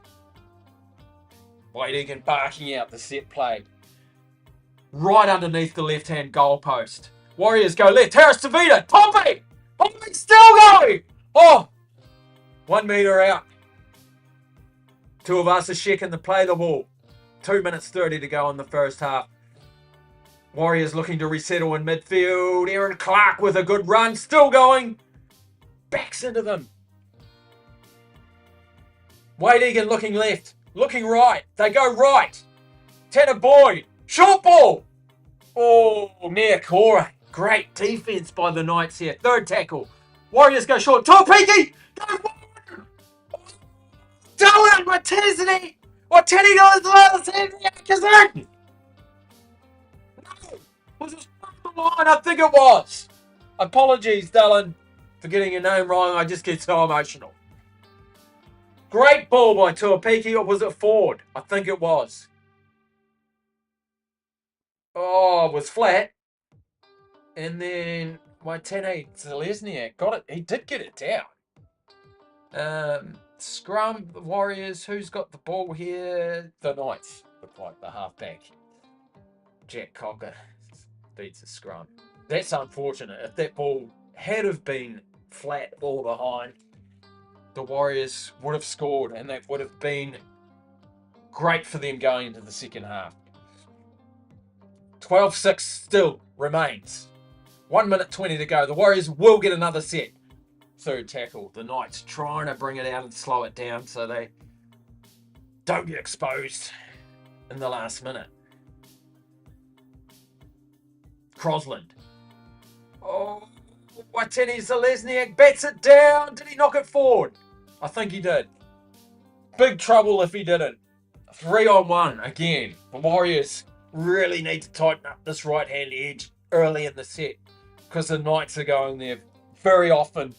Wade Egan barking out the set play. Right underneath the left-hand goal post. Warriors go left. Harris Tavita. Pompey! Pompey still going! Oh! 1 metre out. Two of us are shaking the play the ball. 2 minutes 30 to go in the first half. Warriors looking to resettle in midfield. Aaron Clark with a good run. Still going. Backs into them. Wade Egan looking left. Looking right. They go right. Tanner Boyd. Short ball. Oh, near Cora. Great defense by the Knights here. Third tackle. Warriors go short. Tuapiki. Go forward. Dylan Watesney. Wateni does the in. No. Was it the line? I think it was. Apologies, Dylan, for getting your name wrong. I just get so emotional. Great ball by Tuapiki, or was it Ford? I think it was. Oh, it was flat. And then Watene Zelezniak got it. He did get it down. Scrum, the Warriors. Who's got the ball here? The Knights. Look like the halfback. Jack Cocker beats the scrum. That's unfortunate. If that ball had have been flat all behind, the Warriors would have scored, and that would have been great for them going into the second half. 12-6 still remains. 1 minute 20 to go. The Warriors will get another set. Third tackle. The Knights trying to bring it out and slow it down so they don't get exposed in the last minute. Crosland. Oh, Wateni Zelezniak bats it down. Did he knock it forward? I think he did. Big trouble if he didn't. 3-on-1 again. The Warriors really need to tighten up this right-hand edge early in the set because the Knights are going there very often.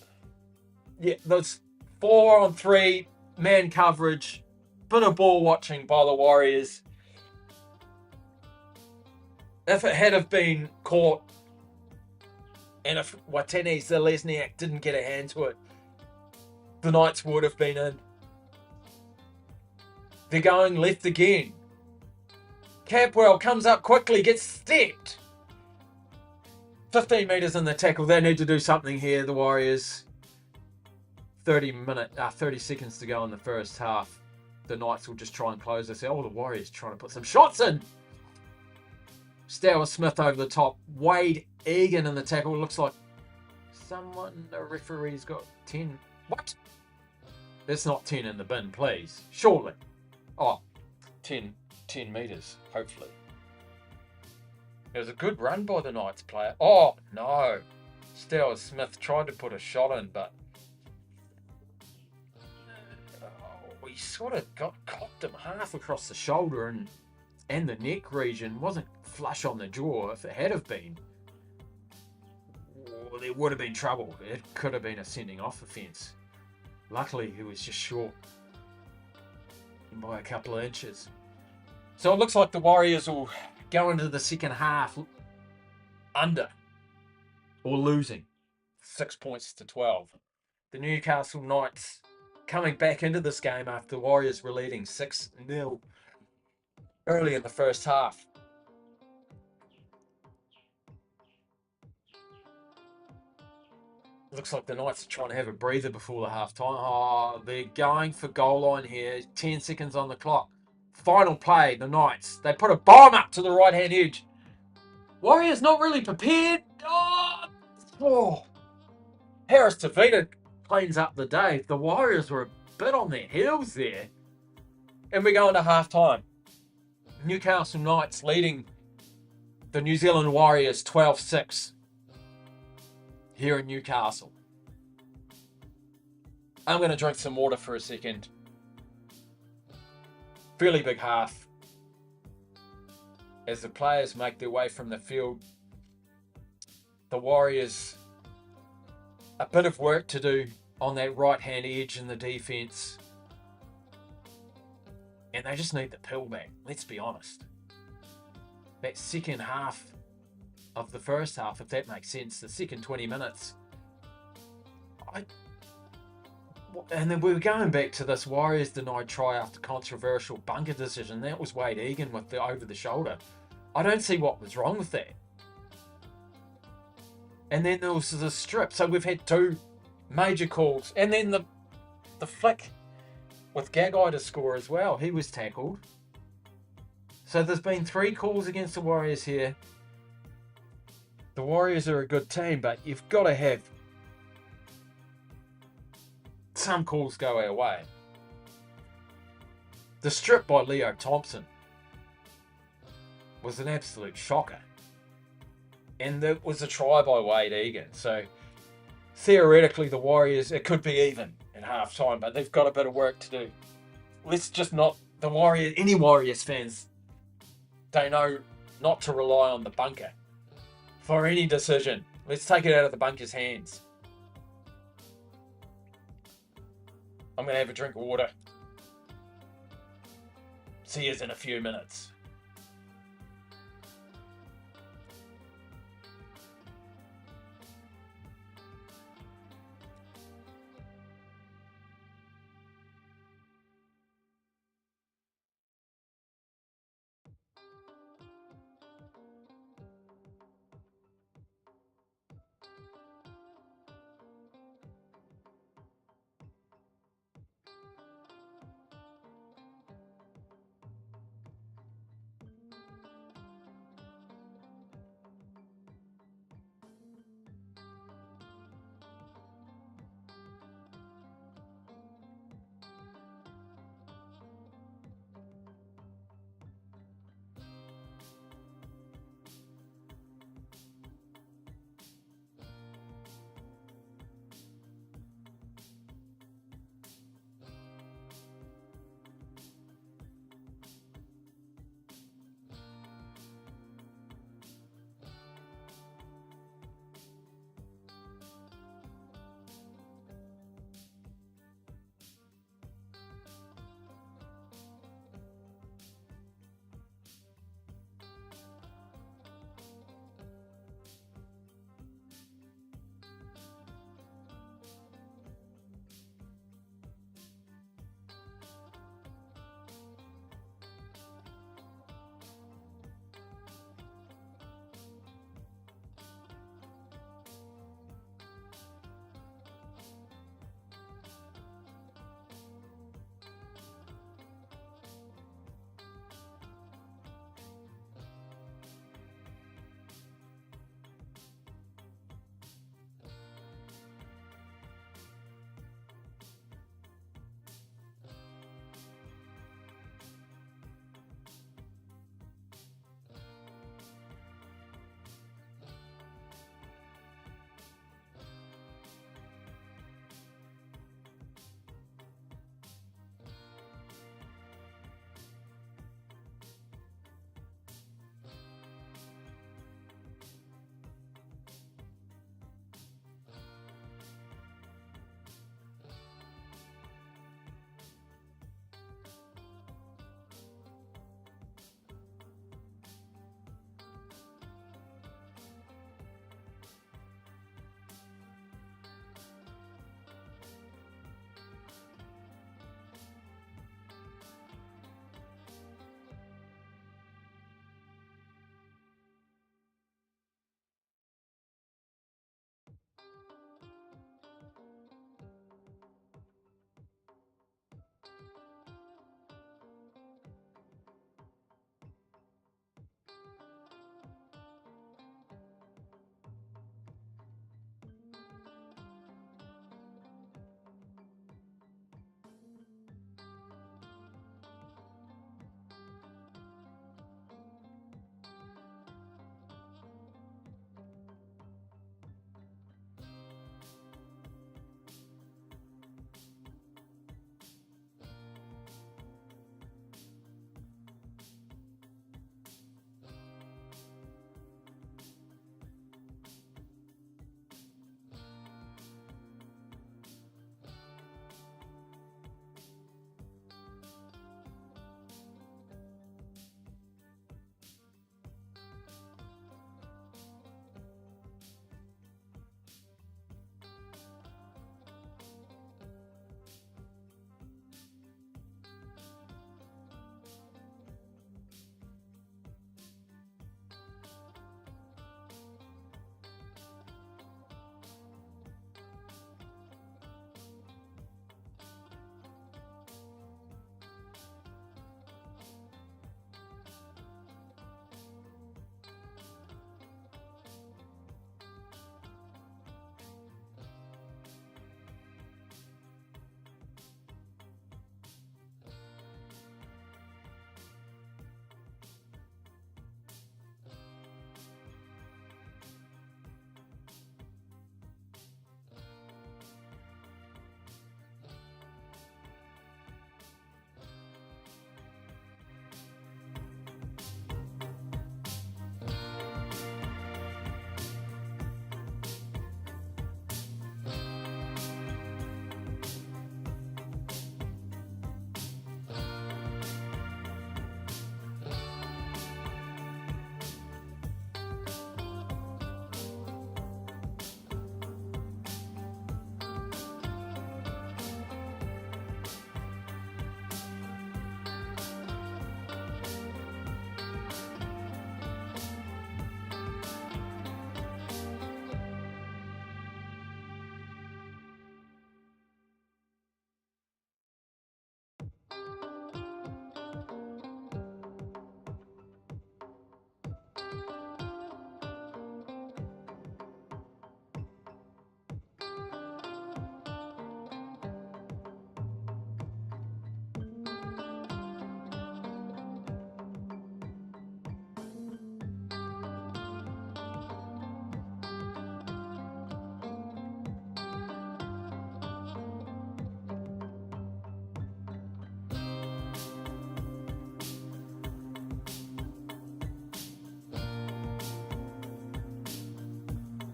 Yeah, those 4-on-3 man coverage, bit of ball watching by the Warriors. If it had have been caught, and if Watene Zelezniak didn't get a hand to it, the Knights would have been in. They're going left again. Capwell comes up quickly, gets stepped. 15 metres in the tackle. They need to do something here, the Warriors. 30 seconds to go in the first half. The Knights will just try and close this out. Oh, the Warriors trying to put some shots in. Stower Smith over the top. Wade Egan in the tackle. Looks like the referee's got 10. What? That's not 10 in the bin, please. Surely. Oh, 10 metres, hopefully. It was a good run by the Knights player. Oh, no. Stower Smith tried to put a shot in, but he sort of cocked him half across the shoulder and the neck region. Wasn't flush on the jaw. If it had have been, there would have been trouble. It could have been a sending off offence. Luckily, he was just short by a couple of inches. So it looks like the Warriors will go into the second half under or losing 6 points to 12. The Newcastle Knights coming back into this game after the Warriors were leading 6-0 early in the first half. Looks like the Knights are trying to have a breather before the half time. Oh, they're going for goal line here. 10 seconds on the clock. Final play, the Knights. They put a bomb up to the right-hand edge. Warriors not really prepared. Oh. Harris Tavita cleans up the day. The Warriors were a bit on their heels there. And we go into half time. Newcastle Knights leading the New Zealand Warriors 12-6 here in Newcastle. I'm going to drink some water for a second. Fairly big half. As the players make their way from the field, the Warriors, a bit of work to do on that right-hand edge in the defence. And they just need the pill back, let's be honest. That second half of the first half, if that makes sense, the second 20 minutes. And then we were going back to this Warriors denied try after controversial bunker decision. That was Wade Egan with the over the shoulder. I don't see what was wrong with that. And then there was the strip. So we've had two major calls. And then the flick with Gagai to score as well. He was tackled. So there's been 3 calls against the Warriors here. The Warriors are a good team, but you've got to have some calls go our way. The strip by Leo Thompson was an absolute shocker. And there was a try by Wade Egan. So theoretically the Warriors, it could be even in half time, but they've got a bit of work to do. Let's just not, the Warriors, any Warriors fans, they know not to rely on the bunker for any decision. Let's take it out of the bunker's hands. I'm going to have a drink of water. See you in a few minutes.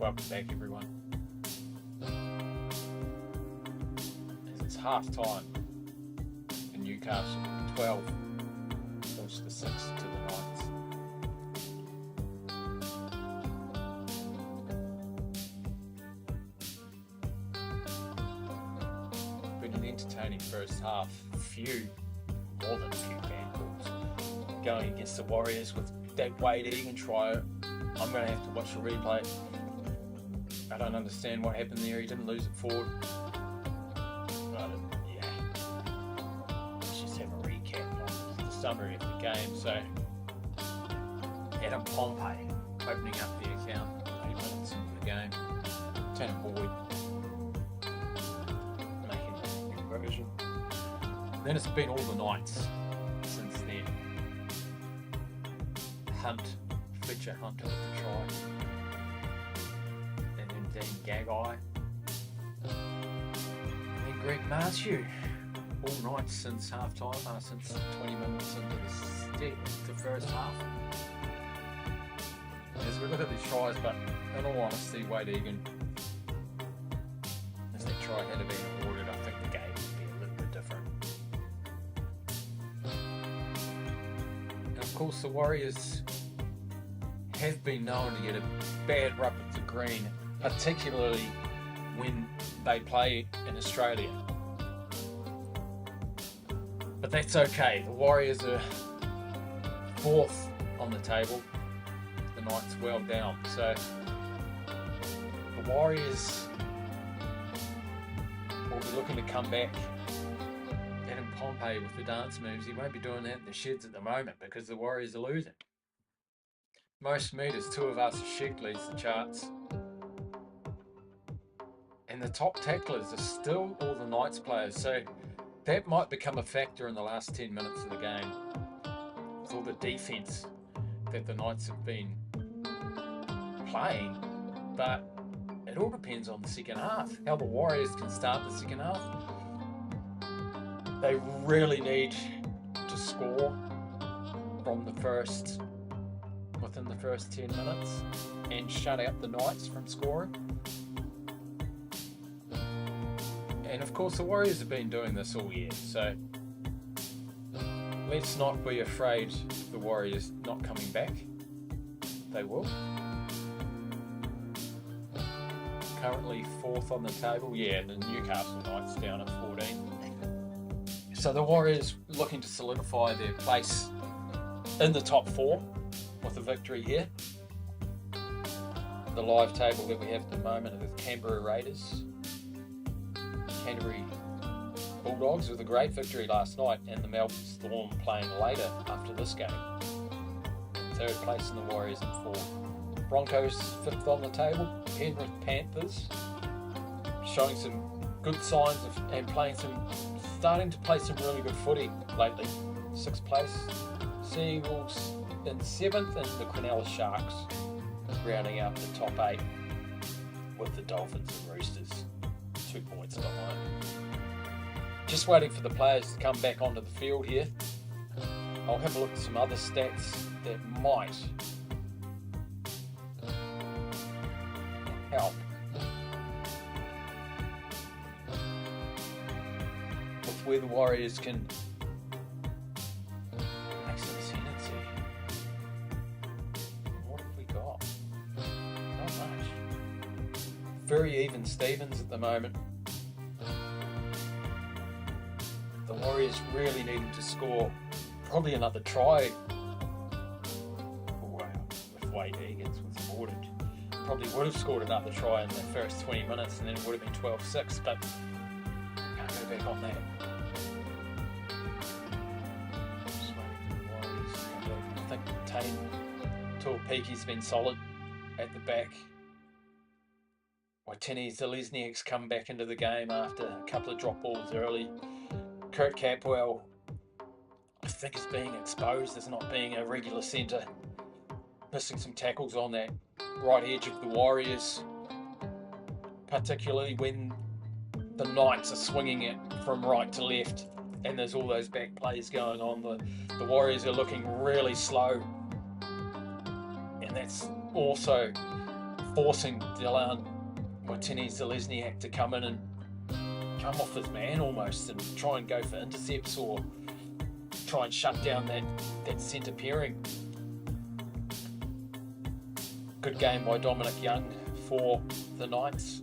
Welcome back, everyone. As it's half time in Newcastle, 12 push the 6 to the Knights. Been an entertaining first half. More than a few bad calls going against the Warriors with that Wade Egan try. I'm going to have to watch the replay. I don't understand what happened there. He didn't lose it forward. Yeah. Let's just have a recap on the summary of the game. So, Adam Pompey opening up the account 8 minutes into the game. Tanner Boyd making the conversion. Then it's been all the Knights since then. Fletcher Hunt with the try. And then Dean Gagai. And then Greg Marshall. All Knights since half time, since 20 minutes into the first half. As we look at these tries, but in all honesty, Wade Egan, if that try had been awarded, I think the game would be a little bit different. And of course, the Warriors have been known to get a bad rub of the green, particularly when they play in Australia. But that's okay. The Warriors are 4th on the table. The Knights well down. So the Warriors will be looking to come back. Adam Pompey with the dance moves, he won't be doing that in the sheds at the moment because the Warriors are losing. Most meters, 2 of us, Sheik leads the charts. And the top tacklers are still all the Knights players, so that might become a factor in the last 10 minutes of the game. With all the defence that the Knights have been playing, but it all depends on the second half, how the Warriors can start the second half. They really need to score within the first 10 minutes and shut out the Knights from scoring. And of course the Warriors have been doing this all year, so let's not be afraid of the Warriors not coming back. They will. Currently 4th on the table, the Newcastle Knights down at 14. So the Warriors looking to solidify their place in the top 4 with a victory here. The live table that we have at the moment are the Canberra Raiders, Canterbury Bulldogs with a great victory last night, and the Melbourne Storm playing later after this game. 3rd place in the Warriors in 4th. Broncos 5th on the table. Penrith Panthers showing some good signs and starting to play some really good footy lately. 6th place. Seagulls in 7th, and the Cronulla Sharks rounding out the top 8 with the Dolphins and Roosters 2 points behind. Just waiting for the players to come back onto the field here. I'll have a look at some other stats that might help with where the Warriors can make some ascendancy. What have we got? Not much. Very even Stevens at the moment. The Warriors really needed to score probably another try. If Wade Egan's was awarded, probably would have scored another try in the first 20 minutes, and then it would have been 12-6, but can't go back on that. Just waiting for the Warriors to come back. I think Tane Tuapeki's been solid at the back. Watini Zelezniak's come back into the game after a couple of drop balls early. Kurt Capwell, I think, is being exposed as not being a regular centre. Missing some tackles on that right edge of the Warriors, particularly when the Knights are swinging it from right to left and there's all those back plays going on. The Warriors are looking really slow, and that's also forcing Dylan Watene-Zelezniak to come in and come off his man almost and try and go for intercepts or try and shut down that centre pairing. Good game by Dominic Young for the Knights.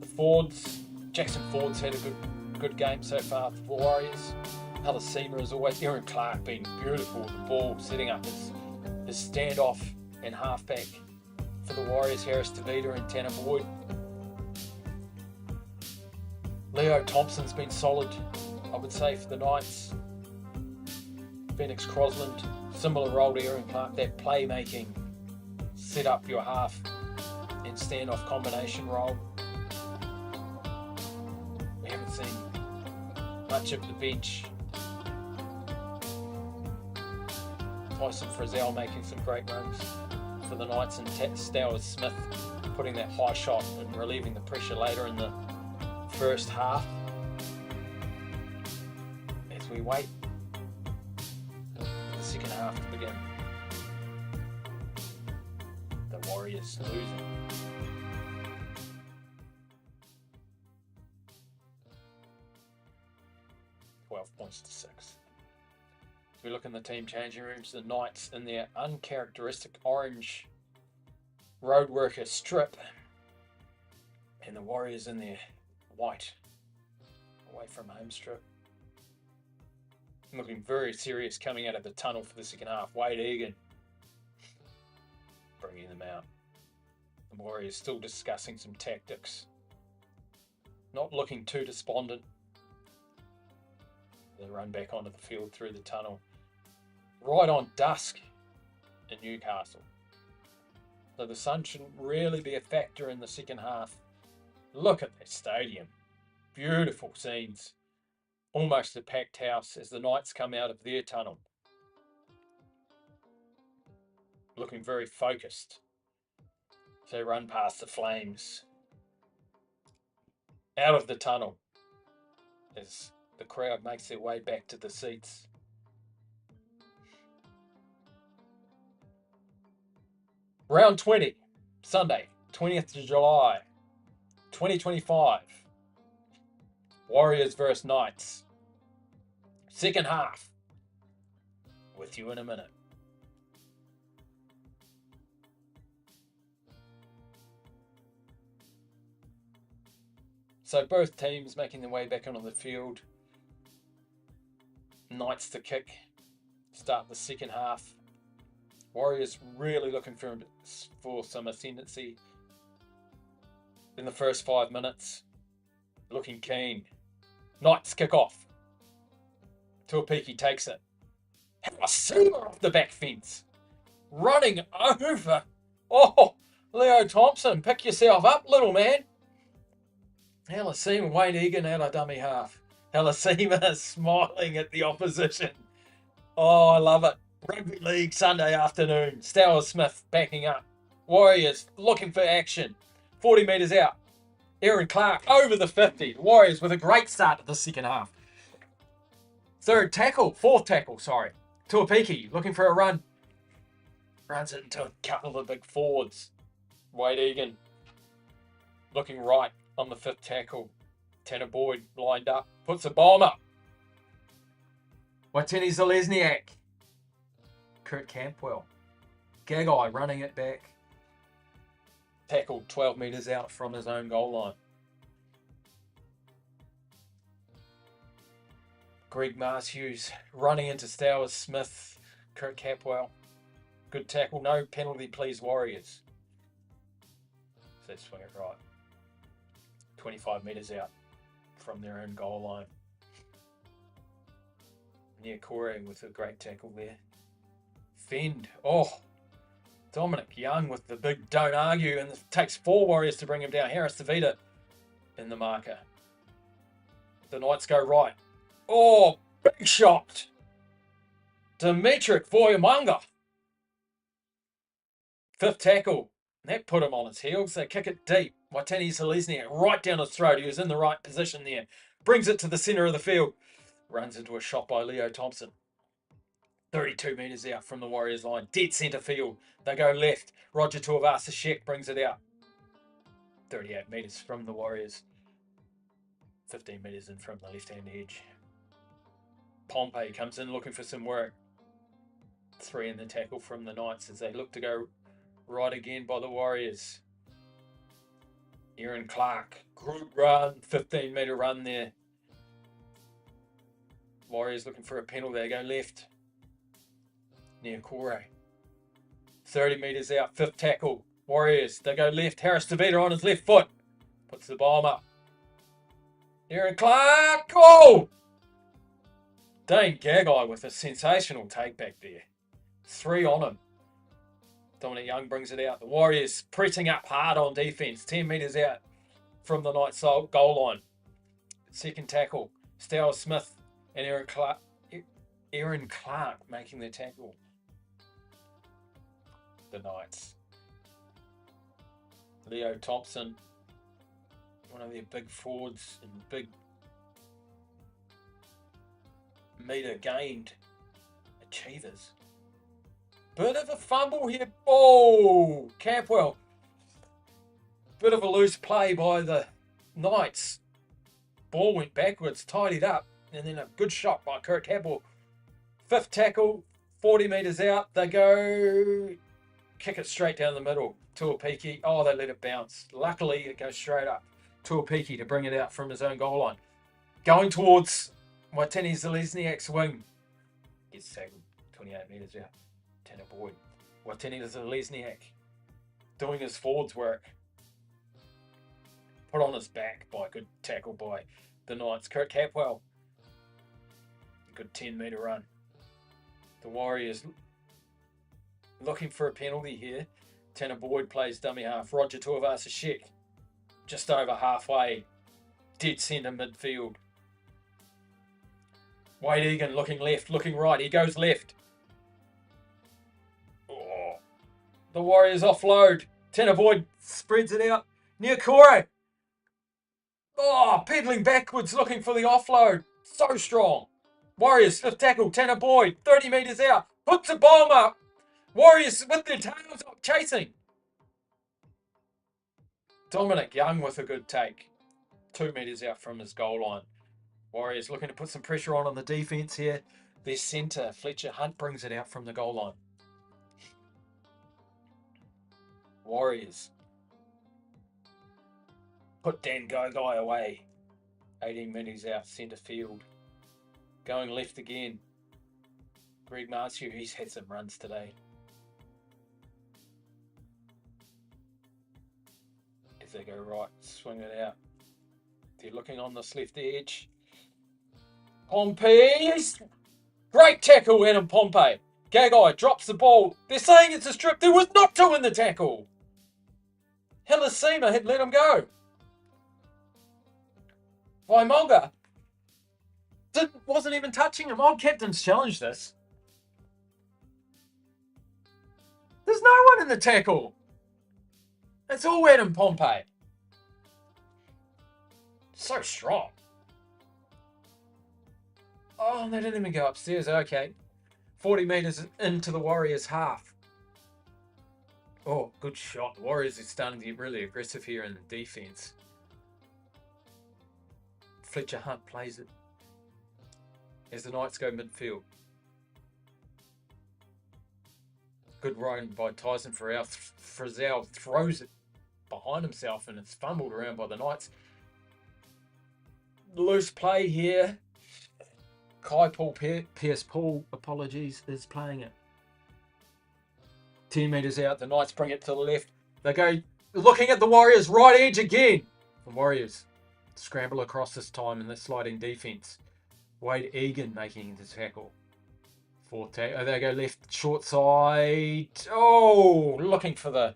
The Fords, Jackson Ford's had a good game so far for the Warriors. Halasima as always. Aaron Clark being beautiful with the ball, setting up his standoff and halfback for the Warriors. Harris Tavita and Tanner Boyd. Leo Thompson's been solid, I would say, for the Knights. Phoenix Crosland, similar role to Aaron Clark, that playmaking, set up your half and standoff combination role. We haven't seen much of the bench. Tyson Frizzell making some great runs for the Knights, and Stowers Smith putting that high shot and relieving the pressure later in the first half. As we wait for the second half to begin. The Warriors losing. Points to 6. As we look in the team changing rooms, the Knights in their uncharacteristic orange roadworker strip, and the Warriors in their white away from home strip. Looking very serious coming out of the tunnel for the second half. Wade Egan bringing them out. The Warriors still discussing some tactics. Not looking too despondent. They run back onto the field through the tunnel. Right on dusk in Newcastle. So the sun shouldn't really be a factor in the second half. Look at that stadium. Beautiful scenes. Almost a packed house as the Knights come out of their tunnel. Looking very focused. So they run past the Flames. Out of the tunnel as the crowd makes their way back to the seats. Round 20, Sunday, 20th of July, 2025. Warriors versus Knights. Second half. With you in a minute. So both teams making their way back onto the field. Knights to kick. Start the second half. Warriors really looking for some ascendancy in the first 5 minutes. Looking keen. Knights kick off. Tuapiki takes it. Halasima off the back fence. Running over. Oh, Leo Thompson, pick yourself up, little man. Halasima, Wade Egan out of dummy half. Halasima smiling at the opposition. Oh, I love it. Rugby League Sunday afternoon. Stowers Smith backing up. Warriors looking for action. 40 metres out. Aaron Clark over the 50. Warriors with a great start to the second half. Fourth tackle, sorry. Tuapiki looking for a run. Runs it into a couple of the big forwards. Wade Egan looking right on the fifth tackle. Tanner Boyd lined up. Puts a bomb up. Watene-Zelezniak. Kurt Campbell. Gagai running it back. Tackled 12 metres out from his own goal line. Greg Marshughes running into Stowers Smith. Kurt Capwell. Good tackle. No penalty, please, Warriors. So they swing it right. 25 metres out from their own goal line. Near Corey with a great tackle there. Fend. Oh, Dominic Young with the big don't argue, and it takes 4 Warriors to bring him down. Harris Tavita in the marker. The Knights go right. Oh, big shot. Dimitrik Voyamanga. Fifth tackle. That put him on his heels. They kick it deep. Watene-Zelezniak right down his throat. He was in the right position there. Brings it to the centre of the field. Runs into a shot by Leo Thompson. 32 metres out from the Warriors line. Dead centre field. They go left. Roger Tuivasa-Sheck brings it out. 38 metres from the Warriors. 15 metres in from the left-hand edge. Pompey comes in looking for some work. 3 in the tackle from the Knights as they look to go right again by the Warriors. Aaron Clark, group run, 15-metre run there. Warriors looking for a penalty. They go left. Niokore. 30 metres out, 5th tackle. Warriors, they go left. Harris Tavita on his left foot. Puts the bomb up. Aaron Clark. Oh! Dane Gagai with a sensational take back there. 3 on him. Dominic Young brings it out. The Warriors pressing up hard on defence. 10 metres out from the Knights goal line. 2nd tackle. Stowers Smith and Aaron Clark making the tackle. The Knights. Leo Thompson, one of their big forwards and big metre gained achievers. Bit of a fumble here. Oh, Campwell. Bit of a loose play by the Knights. Ball went backwards, tidied up, and then a good shot by Kurt Campbell. 5th tackle, 40 metres out. They go kick it straight down the middle. Tuapiki. Oh, they let it bounce. Luckily, it goes straight up. Tuapiki to bring it out from his own goal line. Going towards Watini Zelezniak's wing. Gets tackled 28 metres out. Tanner Boyd. Watini Zelezniak doing his forwards work. Put on his back by a good tackle by the Knights. Kurt Capwell. Good 10-metre run. The Warriors looking for a penalty here. Tanner Boyd plays dummy half. Roger Tuivasa-Sheck just over halfway. Dead centre midfield. Wade Egan looking left, looking right. He goes left. Oh. The Warriors offload. Tanner Boyd spreads it out. Niokore. Oh, peddling backwards looking for the offload. So strong. Warriors, 5th tackle. Tanner Boyd, 30 metres out. Puts a bomb up. Warriors with their tails up, chasing. Dominic Young with a good take. 2 metres out from his goal line. Warriors looking to put some pressure on the defence here. Their centre, Fletcher Hunt, brings it out from the goal line. Warriors put Dan Gogai away. 18 metres out, centre field. Going left again. Greg Marciu, he's had some runs today. As they go right, swing it out. They're looking on this left edge. Pompey. Great tackle, Adam Pompey. Gagai drops the ball. They're saying it's a strip. There was not 2 in the tackle. Hilasima had let him go. Waimonga wasn't even touching him. Old captains challenged this. There's no one in the tackle. It's all Adam Pompey. So strong. Oh, they didn't even go upstairs. Okay. 40 metres into the Warriors' half. Oh, good shot. The Warriors are starting to get really aggressive here in the defence. Fletcher Hunt plays it as the Knights go midfield. Good run by Tyson Frizzell throws it behind himself and it's fumbled around by the Knights. Loose play here. Kai Paul Pierce Paul, apologies, is playing it. 10 metres out, the Knights bring it to the left. They go looking at the Warriors' right edge again. The Warriors scramble across this time in the sliding defence. Wade Egan making the tackle. 4th tackle. They go left, short side. Oh, looking for the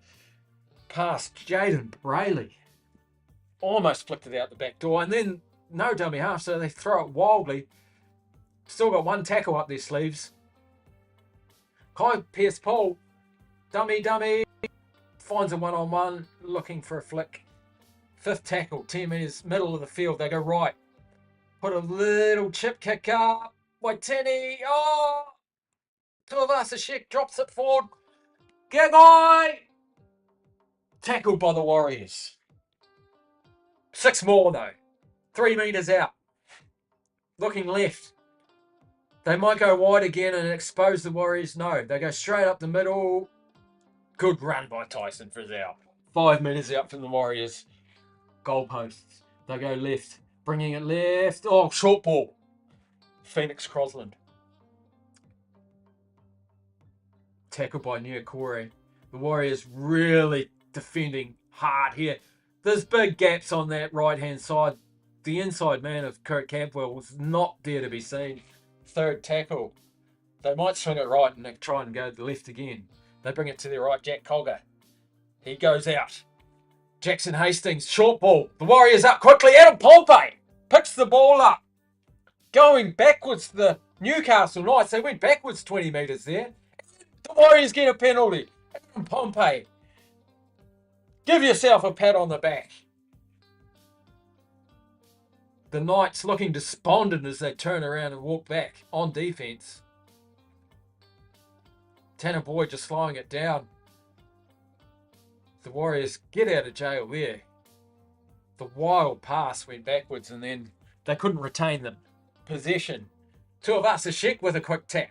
pass. Jaden Brayley almost flicked it out the back door. And then no dummy half, so they throw it wildly. Still got 1 tackle up their sleeves. Kai Pierce Paul, dummy, finds a 1-on-1, looking for a flick. 5th tackle, 10 metres, middle of the field. They go right. Put a little chip kick up. Waitini, oh! Tuivasa-Sheck drops it forward. Gagai! Tackled by the Warriors. 6 more though. 3 metres out. Looking left. They might go wide again and expose the Warriors. No, they go straight up the middle. Good run by Tyson Frizzell. 5 metres out from the Warriors. Goalposts. They go left. Bringing it left. Oh, short ball. Phoenix Crosland. Tackled by Niokore. The Warriors really defending hard here. There's big gaps on that right-hand side. The inside man of Kurt Campbell was not there to be seen. Third tackle. They might swing it right and they try and go to the left again. They bring it to their right, Jack Cogger. He goes out. Jackson Hastings, short ball. The Warriors up quickly. Adam Pompey picks the ball up. Going backwards to the Newcastle Knights. They went backwards 20 metres there. The Warriors get a penalty. Adam Pompey. Give yourself a pat on the back. The Knights looking despondent as they turn around and walk back on defence. Tanner Boyd just slowing it down. The Warriors get out of jail there. The wild pass went backwards and then they couldn't retain the possession. Tuivasa-Sheck with a quick tap.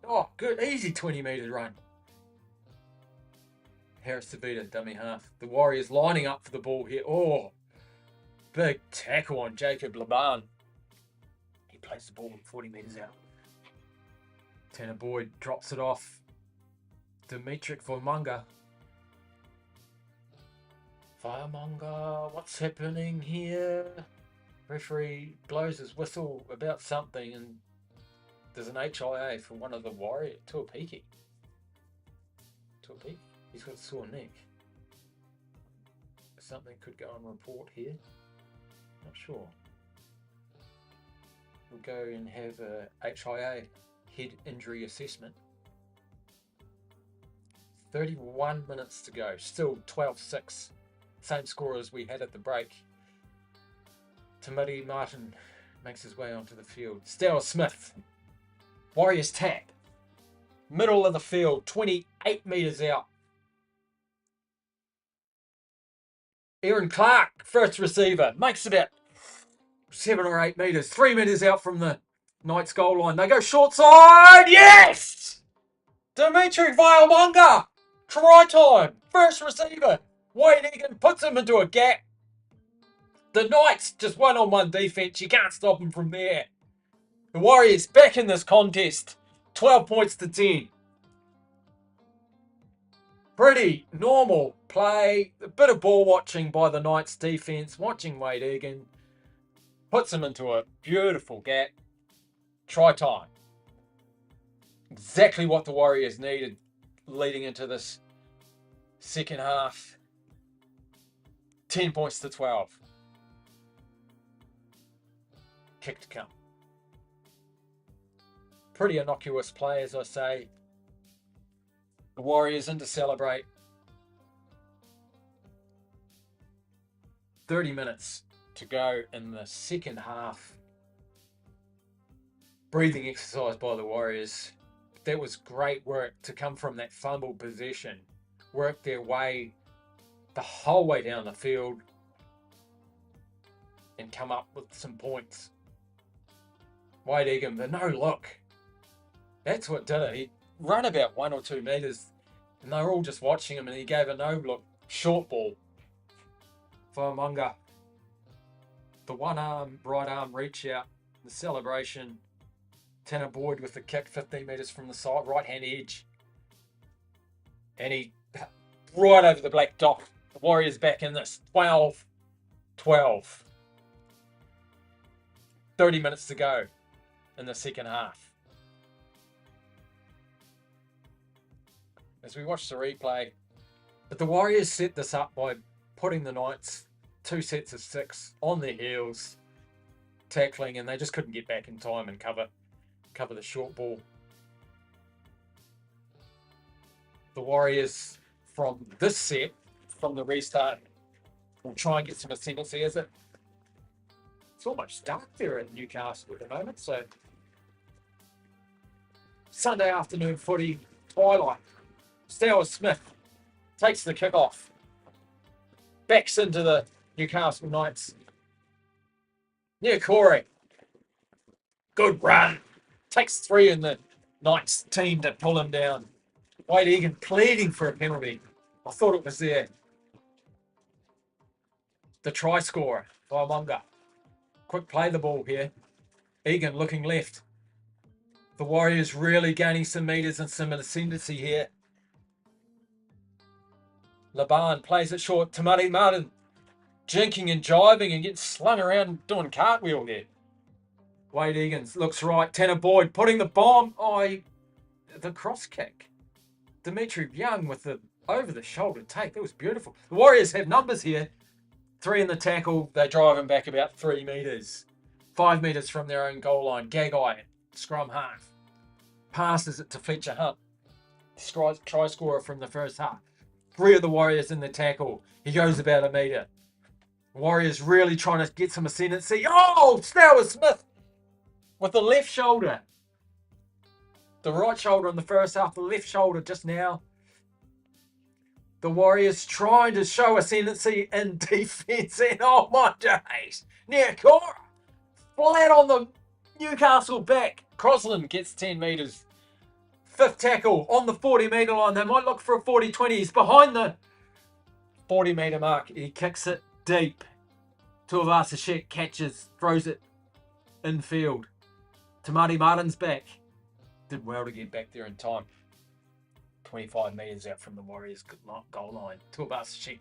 Oh, good, easy 20 metre run. Harris Tavita, dummy half. The Warriors lining up for the ball here. Oh, big tackle on Jacob Laban. He plays the ball 40 metres out. Tanner Boyd drops it off. Dimitri Voimunga. Voimunga, what's happening here? Referee blows his whistle about something and there's an HIA for one of the Warriors. Tuapiki. He's got a sore neck. Something could go on report here. Not sure. We'll go and have a HIA, head injury assessment. 31 minutes to go. Still 12-6. Same score as we had at the break. Tamati Martin makes his way onto the field. Stella Smith. Warriors tap. Middle of the field. 28 metres out. Aaron Clark, first receiver, makes about 7 or 8 metres. 3 metres out from the Knights goal line. They go short side. Yes! Dimitri Voimunga. Try time. First receiver. Wade Egan puts him into a gap. The Knights just 1-on-1 defence. You can't stop them from there. The Warriors back in this contest. 12 points to 10. Pretty normal play. A bit of ball watching by the Knights defence. Watching Wade Egan. Puts him into a beautiful gap. Try time. Exactly what the Warriors needed leading into this second half. 10 points to 12. Kick to come. Pretty innocuous play, as I say. The Warriors in to celebrate. 30 minutes to go in the second half. Breathing exercise by the Warriors. That was great work to come from that fumble position. Work their way the whole way down the field and come up with some points. Wade Egan, the no look. That's what did it. He ran about 1 or 2 metres and they were all just watching him and he gave a no look. Short ball. Voimunga. The one arm, right arm reach out. The celebration. Tanner Boyd with the kick 15 metres from the side, right hand edge. And he right over the black dot. The Warriors back in this. 12-12. 30 minutes to go in the second half. As we watch the replay, but the Warriors set this up by putting the Knights 2 sets of 6 on their heels, tackling, and they just couldn't get back in time and cover the short ball. The Warriors from this set, from the restart, will try and get some ascendancy as it's almost dark there in Newcastle at the moment, so Sunday afternoon footy, twilight. Stewart Smith takes the kick off. Backs into the Newcastle Knights. Near Corey. Good run. Takes 3 in the Knights team to pull him down. Wade Egan pleading for a penalty. I thought it was there. The try scorer, Vaimunga. Quick play the ball here. Egan looking left. The Warriors really gaining some metres and some ascendancy here. Laban plays it short to Muddy Martin. Jinking and jiving and getting slung around doing cartwheel there. Wade Egan looks right. Tanner Boyd putting the bomb. The cross kick. Dimitri Young with the over-the-shoulder take. That was beautiful. The Warriors have numbers here. 3 in the tackle. They drive him back about 3 metres. 5 metres from their own goal line. Gagai, scrum half. Passes it to Fletcher Hunt. Try scorer from the first half. 3 of the Warriors in the tackle. He goes about a metre. Warriors really trying to get some ascendancy. Oh, Stewart Smith with the left shoulder. The right shoulder in the first half, the left shoulder just now. The Warriors trying to show ascendancy in defence. And oh my days. Near Cora. Flat on the Newcastle back. Crosland gets 10 metres. 5th tackle on the 40-metre line. They might look for a 40-20. He's behind the 40-metre mark. He kicks it deep. Tuivasa-Sheck catches, throws it infield. Tamati Martin's back. Did well to get back there in time. 25 metres out from the Warriors goal line. Tuivasa-Sheck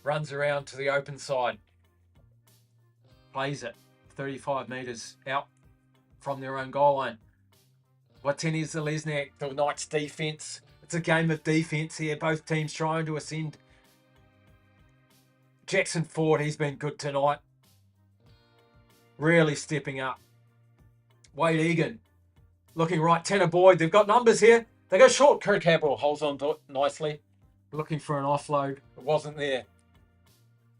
runs around to the open side. Plays it 35 metres out from their own goal line. Watene Zelezniak, the Knights defence. It's a game of defence here. Both teams trying to ascend. Jackson Ford, he's been good tonight. Really stepping up. Wade Egan, looking right. Tanner Boyd, they've got numbers here. They go short. Kirk Campbell holds on to it nicely. Looking for an offload. It wasn't there.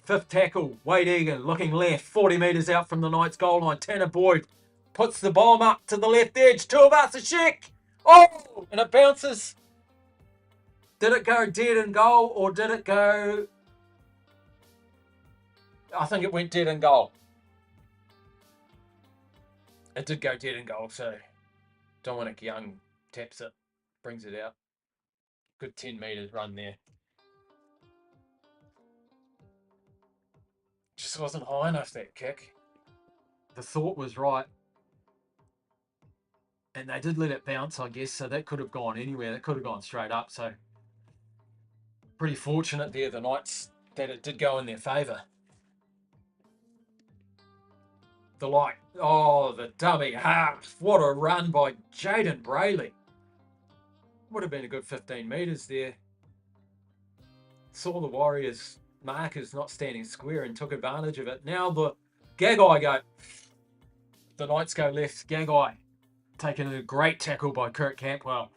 5th tackle, Wade Egan, looking left. 40 metres out from the Knights goal line. Tanner Boyd puts the bomb up to the left edge. Tuivasa-Sheck. Oh, and it bounces. Did it go dead in goal or did it go... I think it went dead in goal. It did go dead in goal, so Dominic Young taps it, brings it out. Good 10 metres run there. Just wasn't high enough, that kick. The thought was right. And they did let it bounce, I guess, so that could have gone anywhere. That could have gone straight up, so pretty fortunate there, the Knights, that it did go in their favour. The light. Oh, the dummy half. What a run by Jaden Brayley. Would have been a good 15 metres there. Saw the Warriors markers not standing square and took advantage of it. Now the Gagai go. The Knights go left. Gagai taking a great tackle by Kurt Campbell.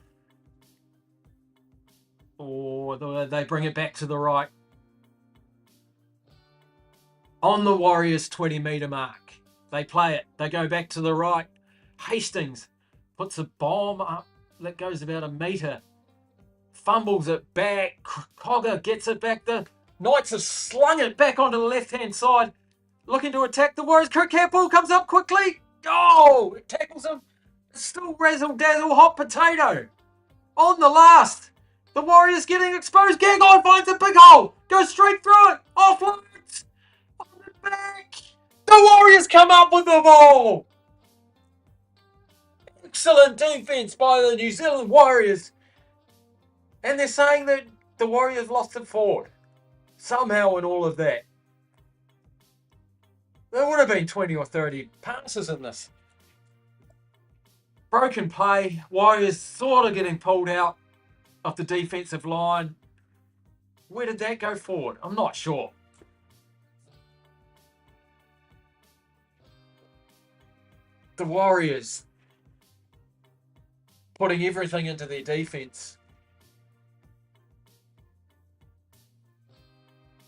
Or they bring it back to the right. On the Warriors 20-metre mark. They play it. They go back to the right. Hastings puts a bomb up that goes about a metre. Fumbles it back. Cogger gets it back. The Knights have slung it back onto the left-hand side. Looking to attack the Warriors. Kirk Campbell comes up quickly. Oh! It tackles him. Still razzle-dazzle hot potato. On the last. The Warriors getting exposed. Gagai finds a big hole. Goes straight through it. Offloads. On the back. The Warriors come up with the ball. Excellent defence by the New Zealand Warriors. And they're saying that the Warriors lost it forward. Somehow in all of that. There would have been 20 or 30 passes in this. Broken play. Warriors sort of getting pulled out of the defensive line. Where did that go forward? I'm not sure. The Warriors putting everything into their defence.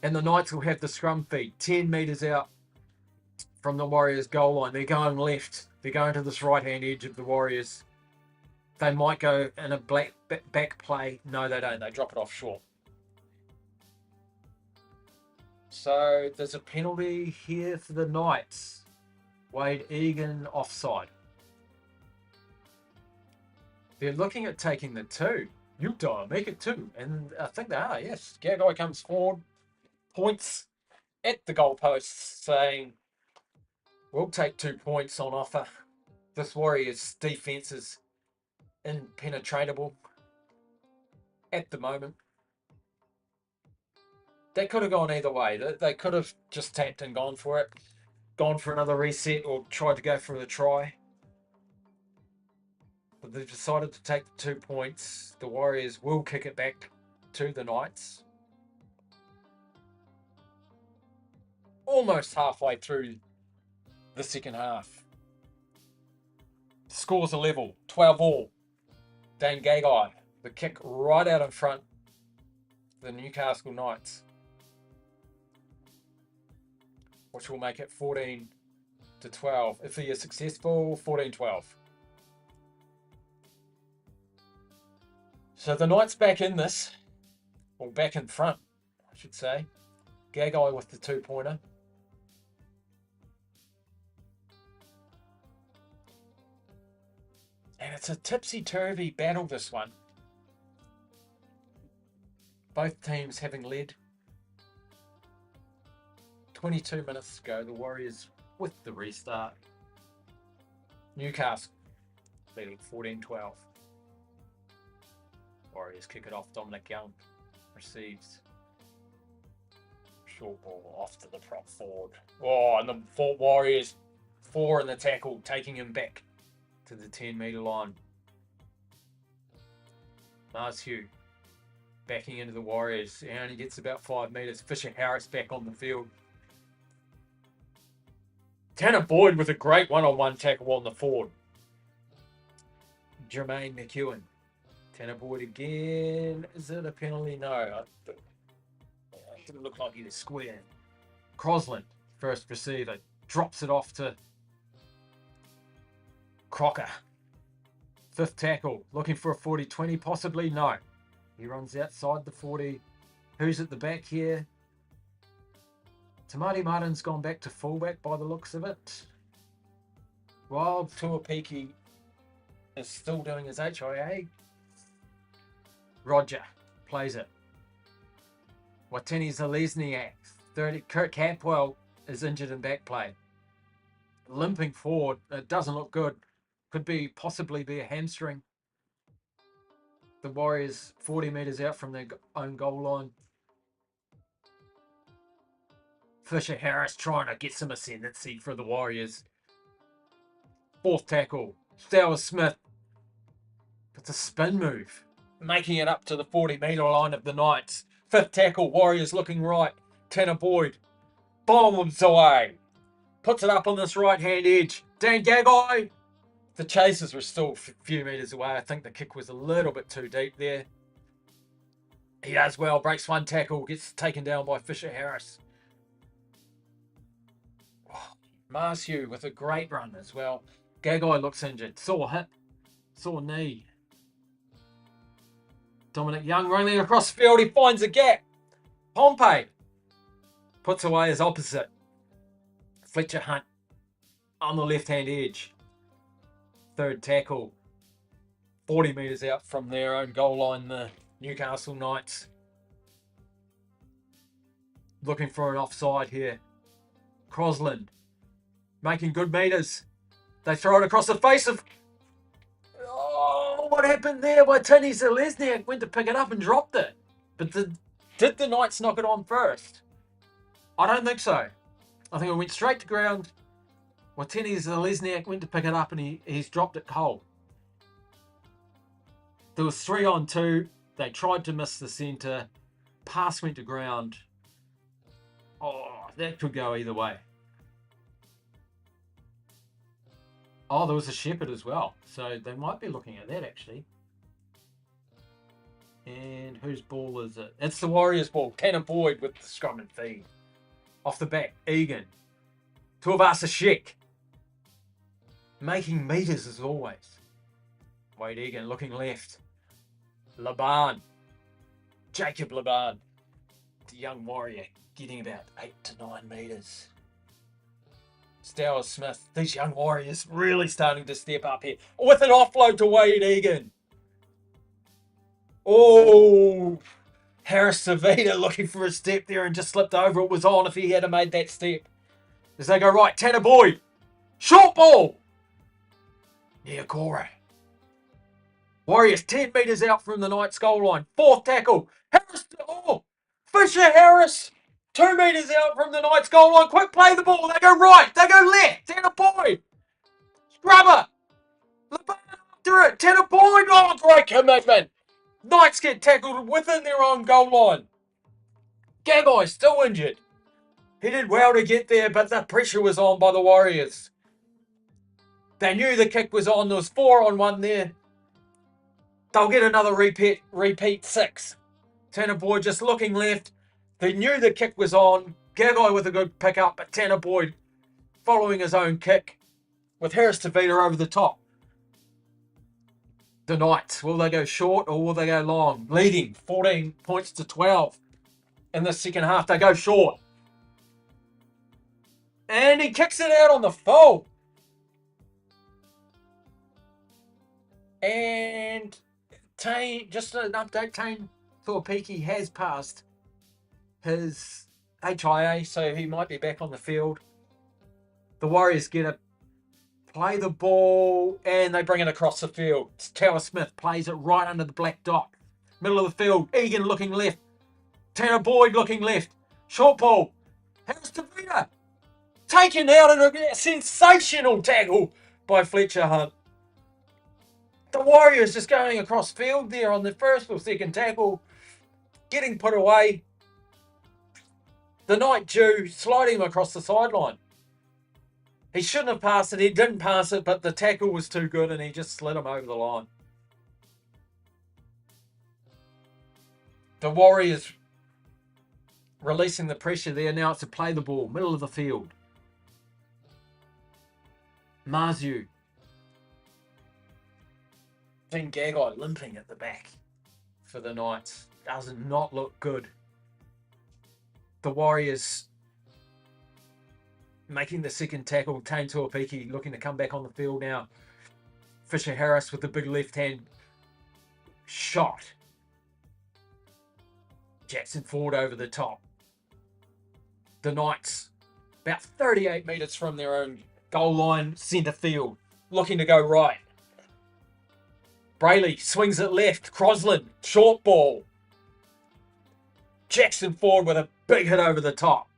And the Knights will have the scrum feed 10 metres out from the Warriors goal line. They're going left. They're going to this right-hand edge of the Warriors. They might go in a back play. No, they don't. They drop it off short. So there's a penalty here for the Knights. Wade Egan offside. They're looking at taking the 2. Utah make it 2. And I think they are, yes. Gagai comes forward, points at the goalposts, saying, we'll take 2 points on offer. This Warriors defence is impenetrable at the moment. That could have gone either way. They could have just tapped and gone for it, gone for another reset, or tried to go for the try. But they've decided to take the 2 points. The Warriors will kick it back to the Knights. Almost halfway through the second half. Scores are level, 12-all. Dane Gagai, the kick right out in front of the Newcastle Knights, which will make it 14-12. If he is successful, 14-12. So the Knights back in this, or back in front, I should say. Gagai with the 2-pointer. And it's a tipsy-turvy battle, this one. Both teams having led. 22 minutes to go. The Warriors with the restart. Newcastle leading 14-12. Warriors kick it off. Dominic Young receives. Short ball off to the prop forward. Oh, and the Warriors 4 in the tackle, taking him back to the 10-metre line. Marshew backing into the Warriors. He only gets about 5 metres. Fisher Harris back on the field. Tanner Boyd with a great one-on-one tackle on the forward. Jermaine McEwen. Tanner Boyd again. Is it a penalty? No. It didn't look like he was square. Crosland, first receiver, drops it off to Crocker. 5th tackle, looking for a 40-20, possibly? No. He runs outside the 40. Who's at the back here? Tamati Martin's gone back to fullback by the looks of it. While Tuapiki is still doing his HIA. Roger plays it. Watini Zalesniak, 30. Kurt Campwell is injured in back play. Limping forward, it doesn't look good. Could possibly be a hamstring. The Warriors 40 metres out from their own goal line. Fisher Harris trying to get some ascendancy for the Warriors. 4th tackle, Stowers Smith. It's a spin move, making it up to the 40-metre line of the Knights. 5th tackle, Warriors looking right. Tanner Boyd bombs away. Puts it up on this right-hand edge. Dan Gagai. The chasers were still a few metres away. I think the kick was a little bit too deep there. He does well, breaks one tackle, gets taken down by Fisher Harris. Marshew with a great run as well. Gagai looks injured. Sore hip, sore knee. Dominic Young running across the field. He finds a gap. Pompey puts away his opposite. Fletcher Hunt on the left-hand edge. 3rd tackle. 40 metres out from their own goal line, the Newcastle Knights. Looking for an offside here. Crosland making good metres. They throw it across the face of... Oh, what happened there? Watini Zalesniak went to pick it up and dropped it. But did the Knights knock it on first? I don't think so. I think it went straight to ground. Watini Zalesniak went to pick it up and he's dropped it cold. There was 3-on-2. They tried to miss the centre. Pass went to ground. Oh, that could go either way. Oh, there was a shepherd as well. So they might be looking at that, actually. And whose ball is it? It's the Warriors' ball. Tanner Boyd with the scrum and feed. Off the back, Egan. Tuivasa Sheck. Making metres as always. Wade Egan looking left. Laban. Jacob Laban. The young warrior getting about 8 to 9 metres. Stowers Smith. These young warriors really starting to step up here. With an offload to Wade Egan. Oh, Harris Savita looking for a step there and just slipped over. It was on if he had made that step. As they go right, Tanner Boyd. Short ball. Niokora. Warriors 10 metres out from the Knights goal line. Fourth tackle. Harris. Oh, Fisher Harris. 2 metres out from the Knights goal line. Quick play the ball. They go right. They go left. Tanner Boyd. Scrubber. Laban after it. Tanner Boyd. Oh, great commitment. Knights get tackled within their own goal line. Gagai still injured. He did well to get there, but the pressure was on by the Warriors. They knew the kick was on. There was 4 on 1 there. They'll get another repeat 6. Tanner Boyd just looking left. They knew the kick was on. Gagai with a good pick up, but Tanner Boyd following his own kick with Harris Tavita over the top. The Knights, will they go short or will they go long? Leading 14 points to 12 in the second half. They go short. And he kicks it out on the full. And Tane, just an update, Tane Tuapiki has passed his HIA, so he might be back on the field. The Warriors get a play the ball and they bring it across the field. Tower Smith plays it right under the black dot. Middle of the field, Egan looking left. Tanner Boyd looking left. Short ball. Harris Tavita taken out in a sensational tackle by Fletcher Hunt. The Warriors just going across field there on the first or second tackle, getting put away. The Knight Jew sliding him across the sideline. He shouldn't have passed it. He didn't pass it, but the tackle was too good and he just slid him over the line. The Warriors releasing the pressure there. Now it's to play the ball, middle of the field. Marzu. Then Gagai limping at the back for the Knights. Does not look good. The Warriors making the second tackle. Tane Tuapiki looking to come back on the field now. Fisher Harris with the big left hand shot. Jackson Ford over the top. The Knights about 38 metres from their own goal line, centre field, looking to go right. Brayley swings it left. Crosland, short ball. Jackson Ford with a big hit over the top.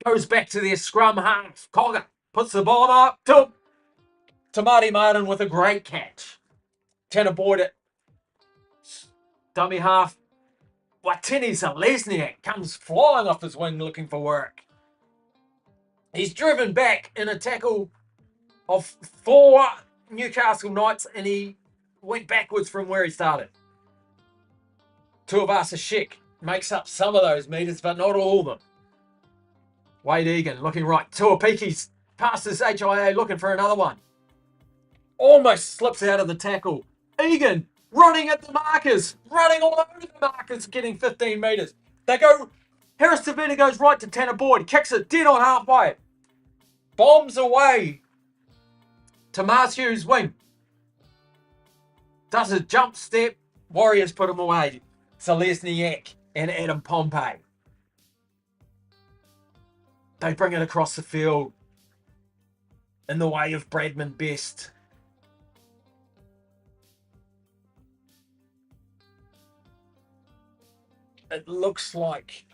Goes back to their scrum half. Cogger puts the ball up to Marty Martin with a great catch. Tanner Boyd at dummy half. Watini Zalesniak comes flying off his wing looking for work. He's driven back in a tackle of 4 Newcastle Knights and he went backwards from where he started. Tuivasa Shek makes up some of those metres, but not all of them. Wade Egan looking right. Tuapiki's past his HIA looking for another one. Almost slips out of the tackle. Egan running at the markers. Running all over the markers, getting 15 metres. They go. Harris Tavita goes right to Tanner Boyd. Kicks it dead on halfway. Bombs away to Marciu's wing. Does a jump step. Warriors put him away. Zalesniak and Adam Pompey. They bring it across the field in the way of Bradman Best. It looks like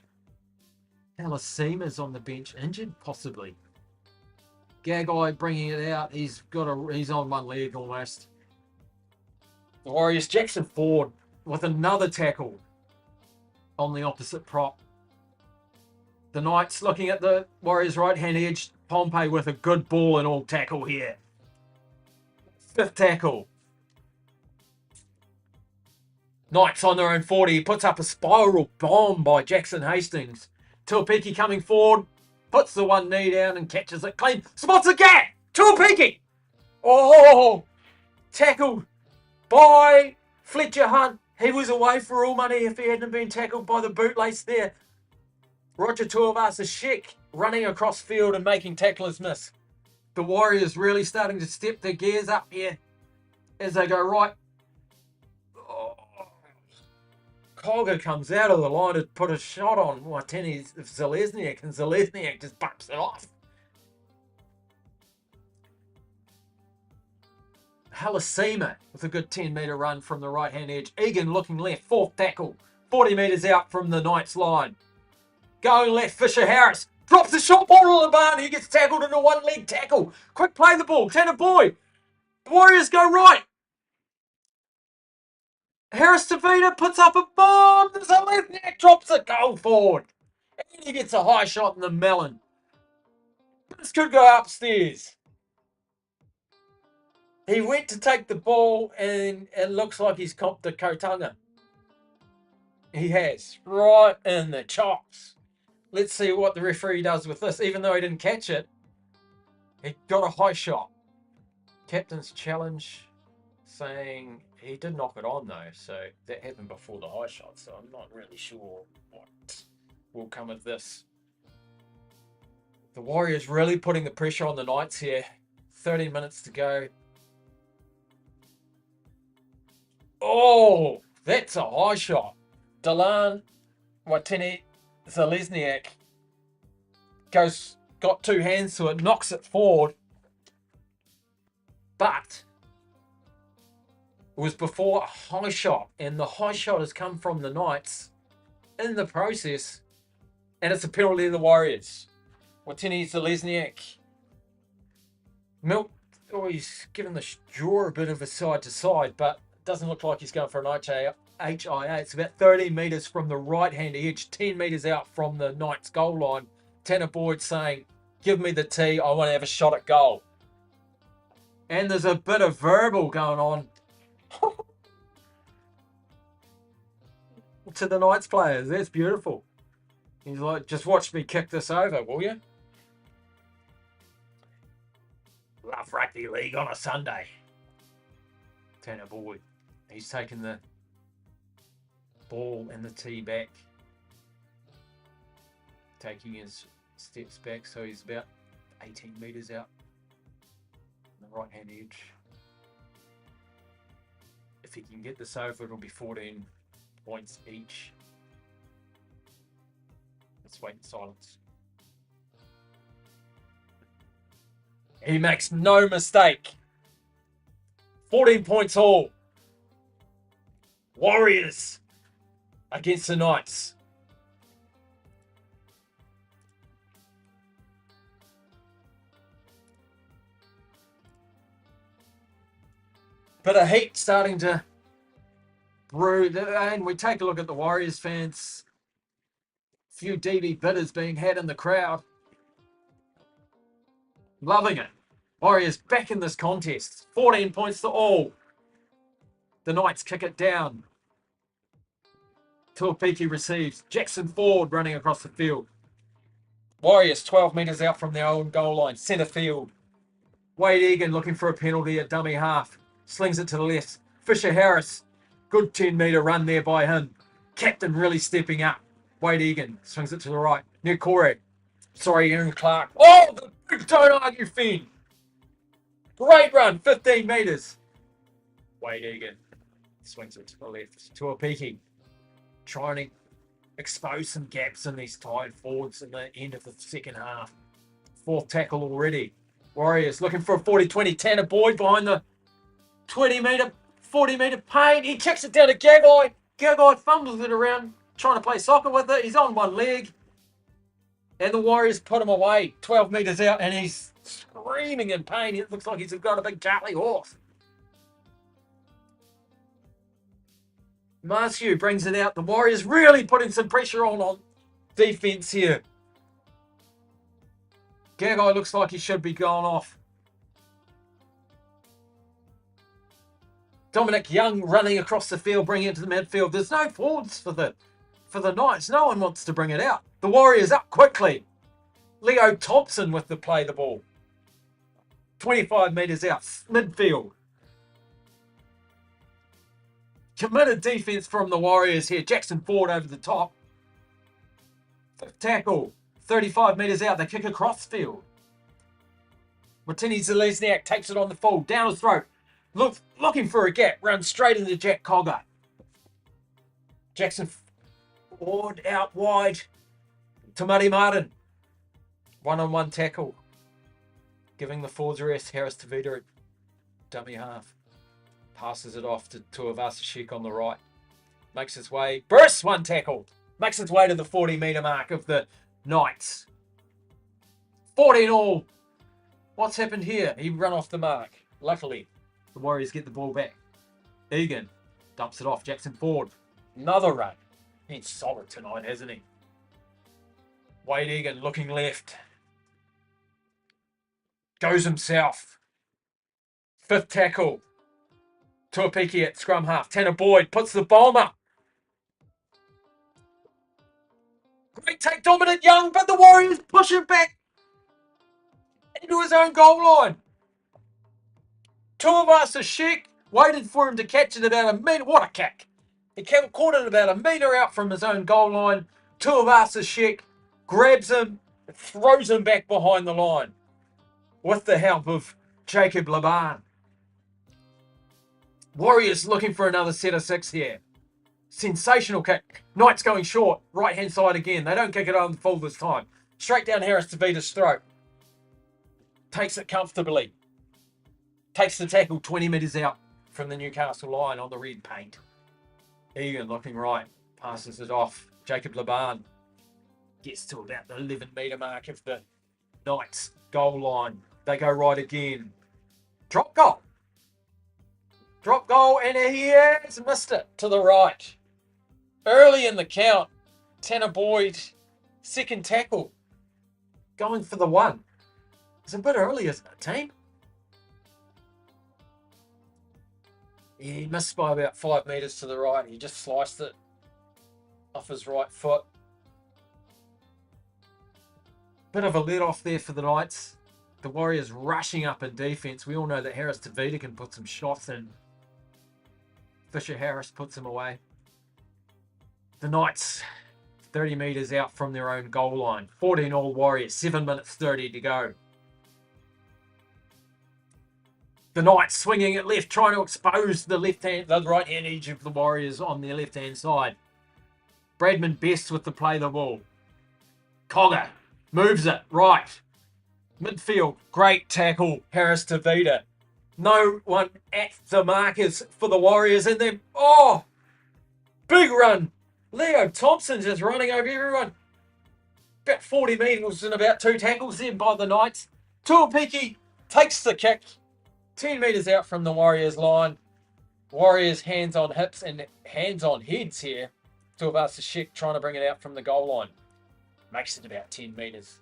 Alasima's on the bench, injured possibly. Gagai bringing it out. He's on one leg almost. The Warriors, Jackson Ford with another tackle on the opposite prop. The Knights looking at the Warriors' right-hand edge. Pompey with a good ball and all tackle here. 5th tackle. Knights on their own 40. He puts up a spiral bomb by Jackson Hastings. Tuapiki coming forward. Puts the one knee down and catches it clean. Spots a gap. Tuapiki. Oh! Tackled by Fletcher Hunt. He was away for all money if he hadn't been tackled by the bootlace there. Roger Tuivasa-Sheck running across field and making tacklers miss. The Warriors really starting to step their gears up here as they go right. Oh. Colga comes out of the line to put a shot on Watene Zelezniak, and Zelezniak just bumps it off. Halasima with a good 10-metre run from the right-hand edge. Egan looking left, fourth tackle, 40 metres out from the Knights line. Going left, Fisher Harris drops the shot ball to the barn. He gets tackled in a one-leg tackle. Quick play the ball, Tanner Boyd. The Warriors go right. Harris Tavita puts up a bomb. There's a left neck, drops a goal forward. And he gets a high shot in the melon. This could go upstairs. He went to take the ball and it looks like he's copped a Kotanga. He has. Right in the chops. Let's see what the referee does with this. Even though he didn't catch it, he got a high shot. Captain's challenge saying he did knock it on though. So that happened before the high shot. So I'm not really sure what will come of this. The Warriors really putting the pressure on the Knights here. 13 minutes to go. Oh, that's a high shot. Delan Watene Zelezniak got two hands to it, knocks it forward. But it was before a high shot, and the high shot has come from the Knights in the process, and it's a penalty to the Warriors. Watene Zelezniak he's given the jaw a bit of a side to side, but doesn't look like he's going for an HIA. It's about 30 metres from the right-hand edge, 10 metres out from the Knights goal line. Tanner Boyd saying, give me the tee, I want to have a shot at goal. And there's a bit of verbal going on to the Knights players. That's beautiful. He's like, just watch me kick this over, will you? Love rugby league on a Sunday. Tanner Boyd. He's taken the ball and the tee back. Taking his steps back, so he's about 18 metres out on the right-hand edge. If he can get this over, it'll be 14 points each. Let's wait in silence. He makes no mistake. 14 points all. Warriors against the Knights. Bit of heat starting to brew. And we take a look at the Warriors fans. A few DB bitters being had in the crowd. Loving it. Warriors back in this contest. 14 points to all. The Knights kick it down. Tuapiki receives. Jackson Ford running across the field. Warriors 12 metres out from their own goal line. Centre field. Wade Egan looking for a penalty at dummy half. Slings it to the left. Fisher Harris. Good 10-metre run there by him. Captain really stepping up. Wade Egan swings it to the right. Aaron Clark. Oh, the big don't argue Finn. Great run, 15 metres. Wade Egan swings it to the left. Tuapiki trying to expose some gaps in these tired forwards in the end of the second half. Fourth tackle already. Warriors looking for a 40-20. Tanner Boyd behind the 20-metre, 40-metre paint. He kicks it down to Gagai. Gagai fumbles it around, trying to play soccer with it. He's on one leg. And the Warriors put him away 12 metres out, and he's screaming in pain. It looks like he's got a big Charlie horse. Marciu brings it out. The Warriors really putting some pressure on defence here. Gagai looks like he should be going off. Dominic Young running across the field, bringing it to the midfield. There's no forwards for the Knights. No one wants to bring it out. The Warriors up quickly. Leo Thompson with the play the ball. 25 metres out, midfield. Committed defense from the Warriors here. Jackson Ford over the top. Fifth tackle. 35 metres out. They kick across field. Martini Zelezniak takes it on the full. Down his throat. Looking for a gap. Runs straight into Jack Cogger. Jackson Ford out wide to Muddy Martin. One-on-one tackle. Giving the Fords a rest. Harris Tavita, dummy half. Passes it off to Tuivasa-Sheck on the right. Makes his way. Bursts one tackle. Makes his way to the 40-metre mark of the Knights. 14 all. What's happened here? He run off the mark. Luckily, the Warriors get the ball back. Egan dumps it off. Jackson Ford. Another run. He's solid tonight, hasn't he? Wade Egan looking left. Goes himself. Fifth tackle. Tuapiki at scrum half. Tanner Boyd puts the bomb up. Great take, Dominic Young, but the Warriors push him back into his own goal line. Tuivasa-Sheck waited for him to catch it about a metre. What a kick. He caught it about a metre out from his own goal line. Tuivasa-Sheck grabs him, throws him back behind the line with the help of Jacob Laban. Warriors looking for another set of six here. Sensational kick. Knights going short. Right hand side again. They don't kick it on the full this time. Straight down Harris Tavita's throat. Takes it comfortably. Takes the tackle 20 metres out from the Newcastle line on the red paint. Egan looking right. Passes it off. Jacob Laban gets to about the 11-metre mark of the Knights goal line. They go right again. Drop goal. Drop goal, and he has missed it to the right. Early in the count, Tanner Boyd, second tackle, going for the one. It's a bit early, isn't it, team? He missed by about 5 metres to the right. He just sliced it off his right foot. Bit of a let off there for the Knights. The Warriors rushing up in defence. We all know that Harris Tavita can put some shots in. Fisher Harris puts him away. The Knights 30 metres out from their own goal line. 14 all Warriors, 7 minutes 30 to go. The Knights swinging it left, trying to expose the right hand edge of the Warriors on their left hand side. Bradman Best with the play the ball. Cogger moves it right. Midfield, great tackle, Harris Tavita. No one at the markers for the Warriors, and then, big run. Leo Thompson just running over everyone. About 40 metres and about 2 tackles there by the Knights. Tuapiki takes the kick. 10 metres out from the Warriors line. Warriors hands on hips and hands on heads here. Tuivasa-Sheck trying to bring it out from the goal line. Makes it about 10 metres.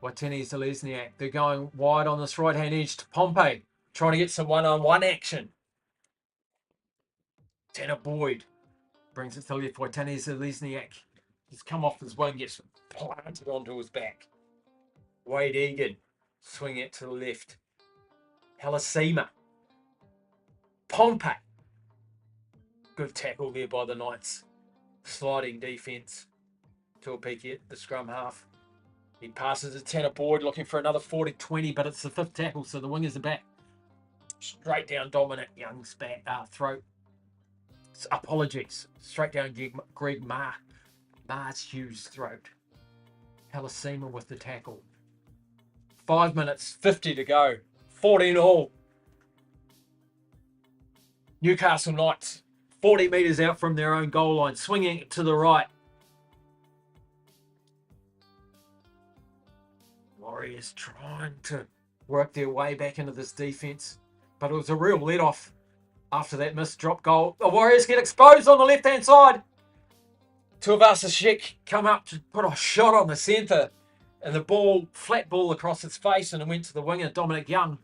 Watini Zelezniak, they're going wide on this right-hand edge to Pompey, trying to get some one-on-one action. Tanner Boyd brings it to left. Watini Zelezniak, he's come off his wing, gets planted onto his back. Wade Egan, swing it to the left. Halasima. Pompey. Good tackle there by the Knights. Sliding defence. Tuapiki at the scrum half. He passes to Tanner Boyd, looking for another 40-20, but it's the 5th tackle, so the wingers are back. Straight down Dominic Young's back, throat. Apologies. Straight down Greg Mars Hughes' throat. Halasima with the tackle. 5 minutes, 50 to go. 14 all. Newcastle Knights, 40 metres out from their own goal line, swinging it to the right. Warriors trying to work their way back into this defence, but it was a real let-off after that missed drop goal. The Warriors get exposed on the left-hand side. Tuivasa-Sheck come up to put a shot on the centre, and the ball, flat ball across its face, and it went to the winger, Dominic Young.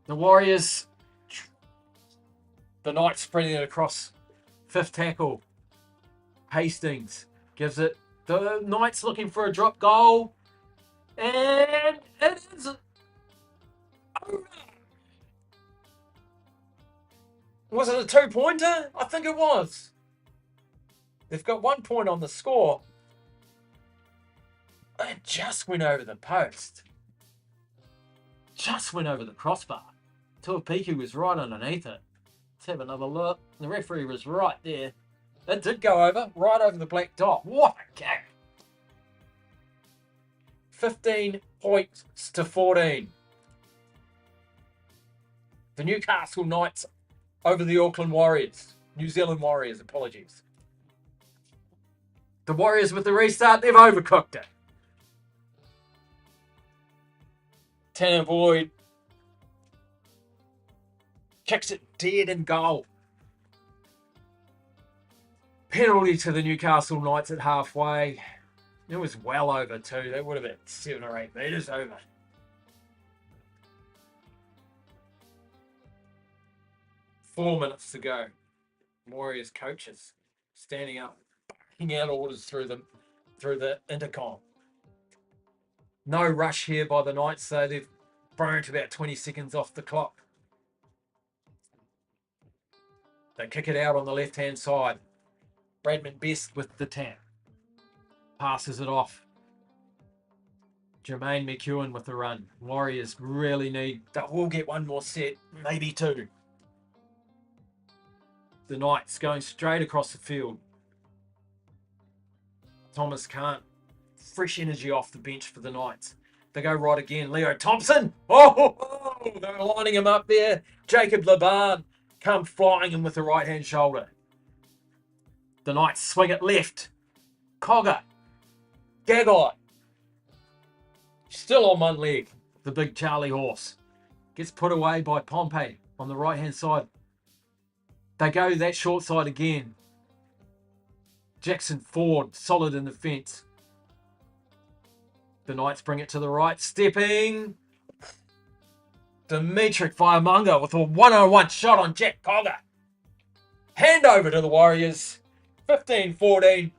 The Warriors, the Knights spreading it across. 5th tackle. Hastings gives it. The Knights looking for a drop goal. And it is a Was it a 2-pointer? I think it was. They've got 1 point on the score. It just went over the post. Just went over the crossbar. Tuapiku was right underneath it. Let's have another look. The referee was right there. It did go over, right over the black dot. What a kick! 15 points to 14. The Newcastle Knights over the Auckland Warriors. New Zealand Warriors, apologies. The Warriors with the restart, they've overcooked it. Tanner Boyd kicks it dead in goal. Penalty to the Newcastle Knights at halfway. It was well over too. That would have been 7 or 8 metres over. Four minutes to go. Warriors coaches standing up, barking out orders through the intercom. No rush here by the Knights, so they've burnt about 20 seconds off the clock. They kick it out on the left-hand side. Bradman Best with the tap. Passes it off. Jermaine McEwen with the run. Warriors really need... They will get one more set, maybe two. The Knights going straight across the field. Thomas can't. Fresh energy off the bench for the Knights. They go right again. Leo Thompson. Oh, they're lining him up there. Jacob Laban come flying in with the right-hand shoulder. The Knights swing it left. Cogger. Gagai. Still on one leg. The big Charlie horse. Gets put away by Pompey on the right-hand side. They go that short side again. Jackson Ford, solid in the fence. The Knights bring it to the right. Stepping. Dimitri Firemonger with a one-on-one shot on Jack Cogger. Hand over to the Warriors. 15-14.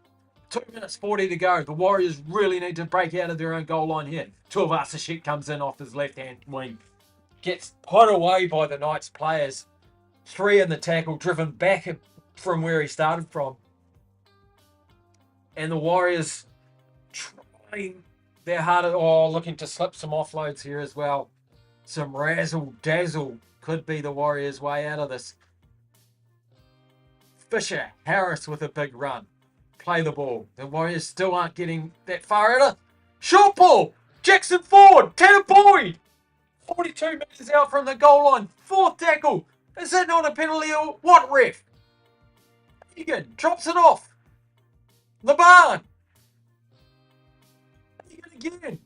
2 minutes 40 to go. The Warriors really need to break out of their own goal line here. Tuivasa-Sheck comes in off his left-hand wing. Gets put away by the Knights players. 3 in the tackle, driven back from where he started from. And the Warriors trying their hardest. Oh, looking to slip some offloads here as well. Some razzle-dazzle could be the Warriors' way out of this. Fisher Harris with a big run. Play the ball. The Warriors still aren't getting that far out of. Short ball. Jackson Ford. Tanner Boyd. 42 metres out from the goal line. 4th tackle. Is that not a penalty or what, ref? Egan drops it off. Laban. Egan again.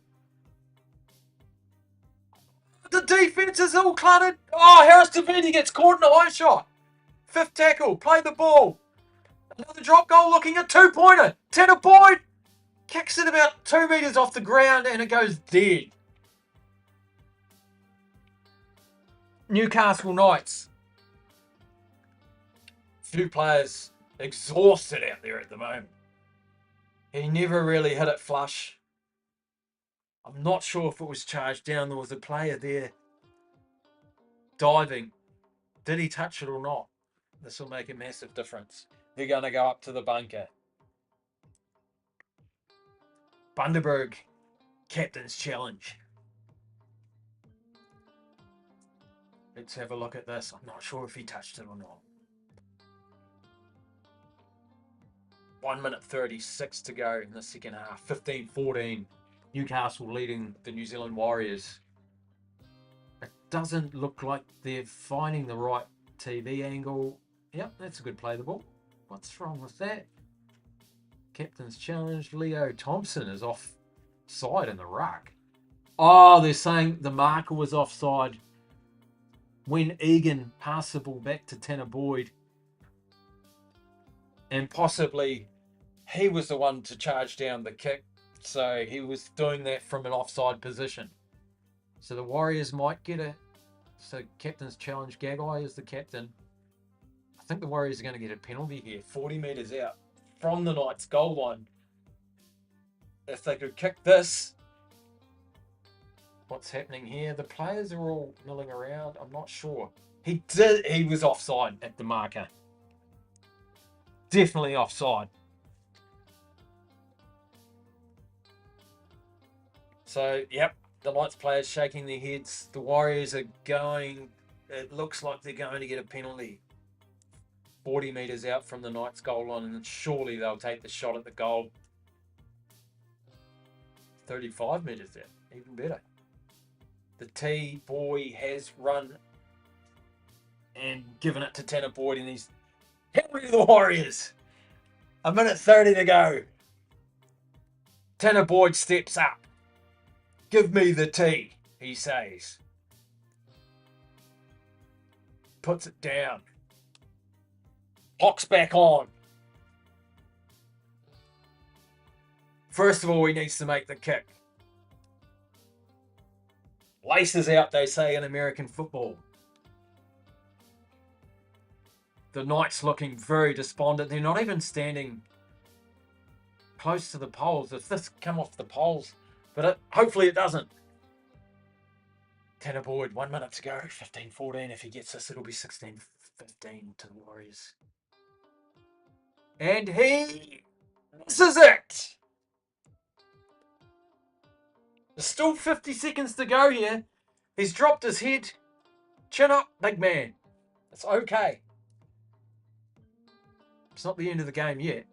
The defence is all cluttered. Oh, Harris Tavini gets caught in a high shot. 5th tackle. Play the ball. Another drop goal looking at 2-pointer. Tanner Boyd kicks it about 2 metres off the ground and it goes dead. Newcastle Knights. Few players exhausted out there at the moment. He never really hit it flush. I'm not sure if it was charged down. There was a player there diving. Did he touch it or not? This will make a massive difference. They're going to go up to the bunker. Bundaberg, captain's challenge. Let's have a look at this. I'm not sure if he touched it or not. 1 minute 36 to go in the second half. 15-14. Newcastle leading the New Zealand Warriors. It doesn't look like they're finding the right TV angle. Yep, that's a good play the ball. What's wrong with that? Captain's challenge. Leo Thompson is offside in the ruck. Oh, they're saying the marker was offside when Egan passed the ball back to Tanner Boyd. And possibly he was the one to charge down the kick. So he was doing that from an offside position. So the Warriors might get a... So captain's challenge. Gagai is the captain. I think the Warriors are going to get a penalty here. 40 metres out from the Knights goal line. If they could kick this, what's happening here. The players are all milling around. I'm not sure. He was offside at the marker. Definitely offside. So, yep, the Knights players shaking their heads. The Warriors are going, it looks like they're going to get a penalty. 40 metres out from the Knights goal line, and surely they'll take the shot at the goal. 35 metres out, even better. The T-boy has run and given it to Tanner Boyd, and he's penalty to the Warriors. 1:30 to go. Tanner Boyd steps up. Give me the T, he says. Puts it down. Locks back on. First of all, he needs to make the kick. Laces out, they say in American football. The Knights looking very despondent. They're not even standing close to the poles. If this come off the poles, but hopefully it doesn't. Tanner Boyd, 1 minute to go. 15-14. If he gets this, it'll be 16-15 to the Warriors. And this is it. There's still 50 seconds to go here. He's dropped his head. Chin up, big man. It's okay. It's not the end of the game yet.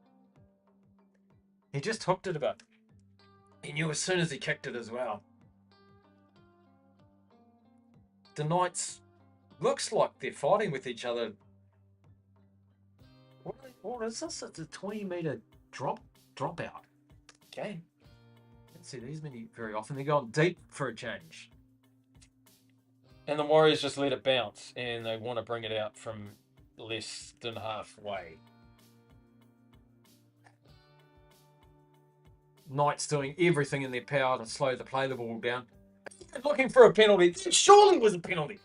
He just hooked it a bit. He knew as soon as he kicked it as well. The Knights looks like they're fighting with each other. What is this? It's a 20-metre drop out. Okay. Don't see these many very often. They're going deep for a change. And the Warriors just let it bounce, and they want to bring it out from less than halfway. Knights doing everything in their power to slow the ball down. Looking for a penalty. It surely was a penalty.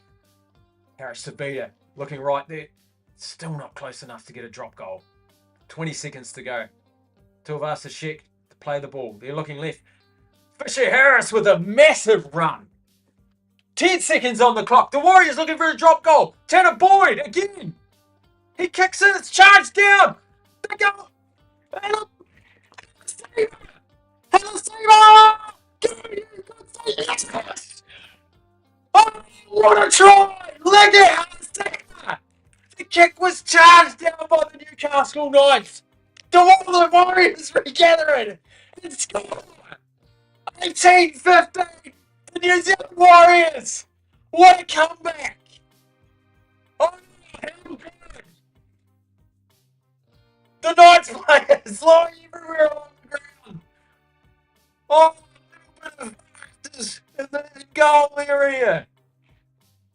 Harris Sabita looking right there. Still not close enough to get a drop goal. 20 seconds to go. Tuivasa Sheck to play the ball. They're looking left. Fisher Harris with a massive run. 10 seconds on the clock. The Warriors looking for a drop goal. Tanner Boyd again. He kicks in. It's charged down. They go. Yes! Oh, what a try! Leg it! The kick was charged down by the Newcastle Knights. The Warriors regathering and score. 18-15. The New Zealand Warriors. What a comeback! Oh, how good! The Knights players lying everywhere on the ground. Oh, a little bit of practice in the goal area.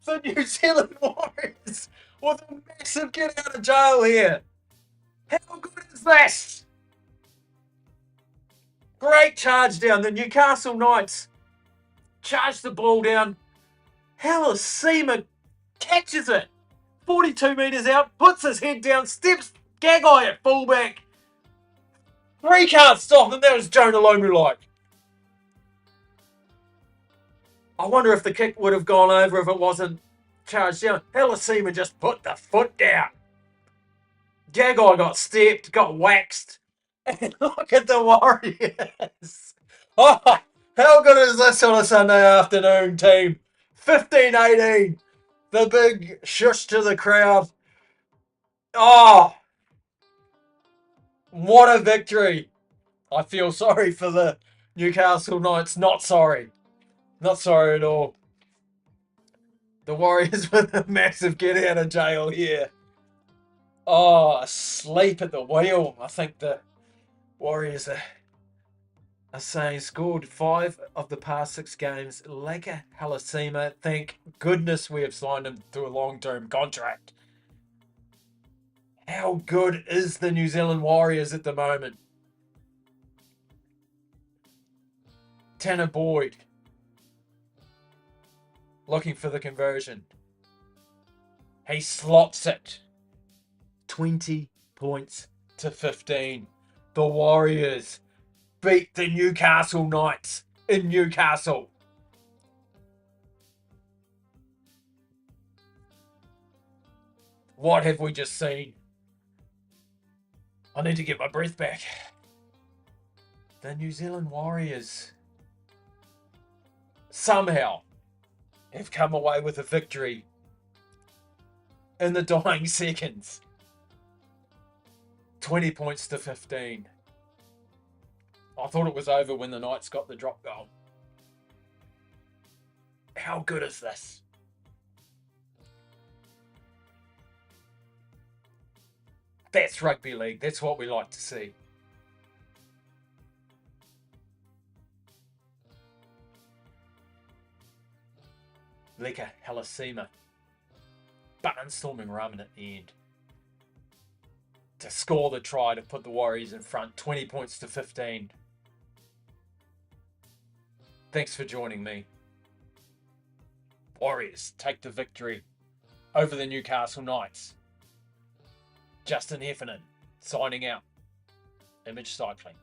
The New Zealand Warriors with a massive get out of jail here. How good is this? Great charge down. The Newcastle Knights charge the ball down. Halasima catches it. 42 metres out, puts his head down, steps Gagai at fullback. 3 can't stop him. That was Jonah Lomu-like. I wonder if the kick would have gone over if it wasn't charged down. Halasima just put the foot down. Gagai got stepped, got waxed. And look at the Warriors. Oh, how good is this on a Sunday afternoon, team? 15-18. The big shush to the crowd. Oh, what a victory. I feel sorry for the Newcastle Knights. Not sorry. Not sorry at all. The Warriors with a massive get out of jail here. Oh, asleep at the wheel. I think the Warriors are saying scored 5 of the past 6 games. Leka Halasima, thank goodness we have signed him to a long-term contract. How good is the New Zealand Warriors at the moment? Tanner Boyd looking for the conversion. He slots it. 20 points to 15. The Warriors beat the Newcastle Knights in Newcastle. What have we just seen? I need to get my breath back. The New Zealand Warriors somehow have come away with a victory in the dying seconds. 20 points to 15. I thought it was over when the Knights got the drop goal. How good is this? That's rugby league. That's what we like to see. Leka Halasima barnstorming Ramen at the end to score the try to put the Warriors in front, 20 points to 15. Thanks for joining me. Warriors take the victory over the Newcastle Knights. Justin Heffernan signing out. Image Cycling.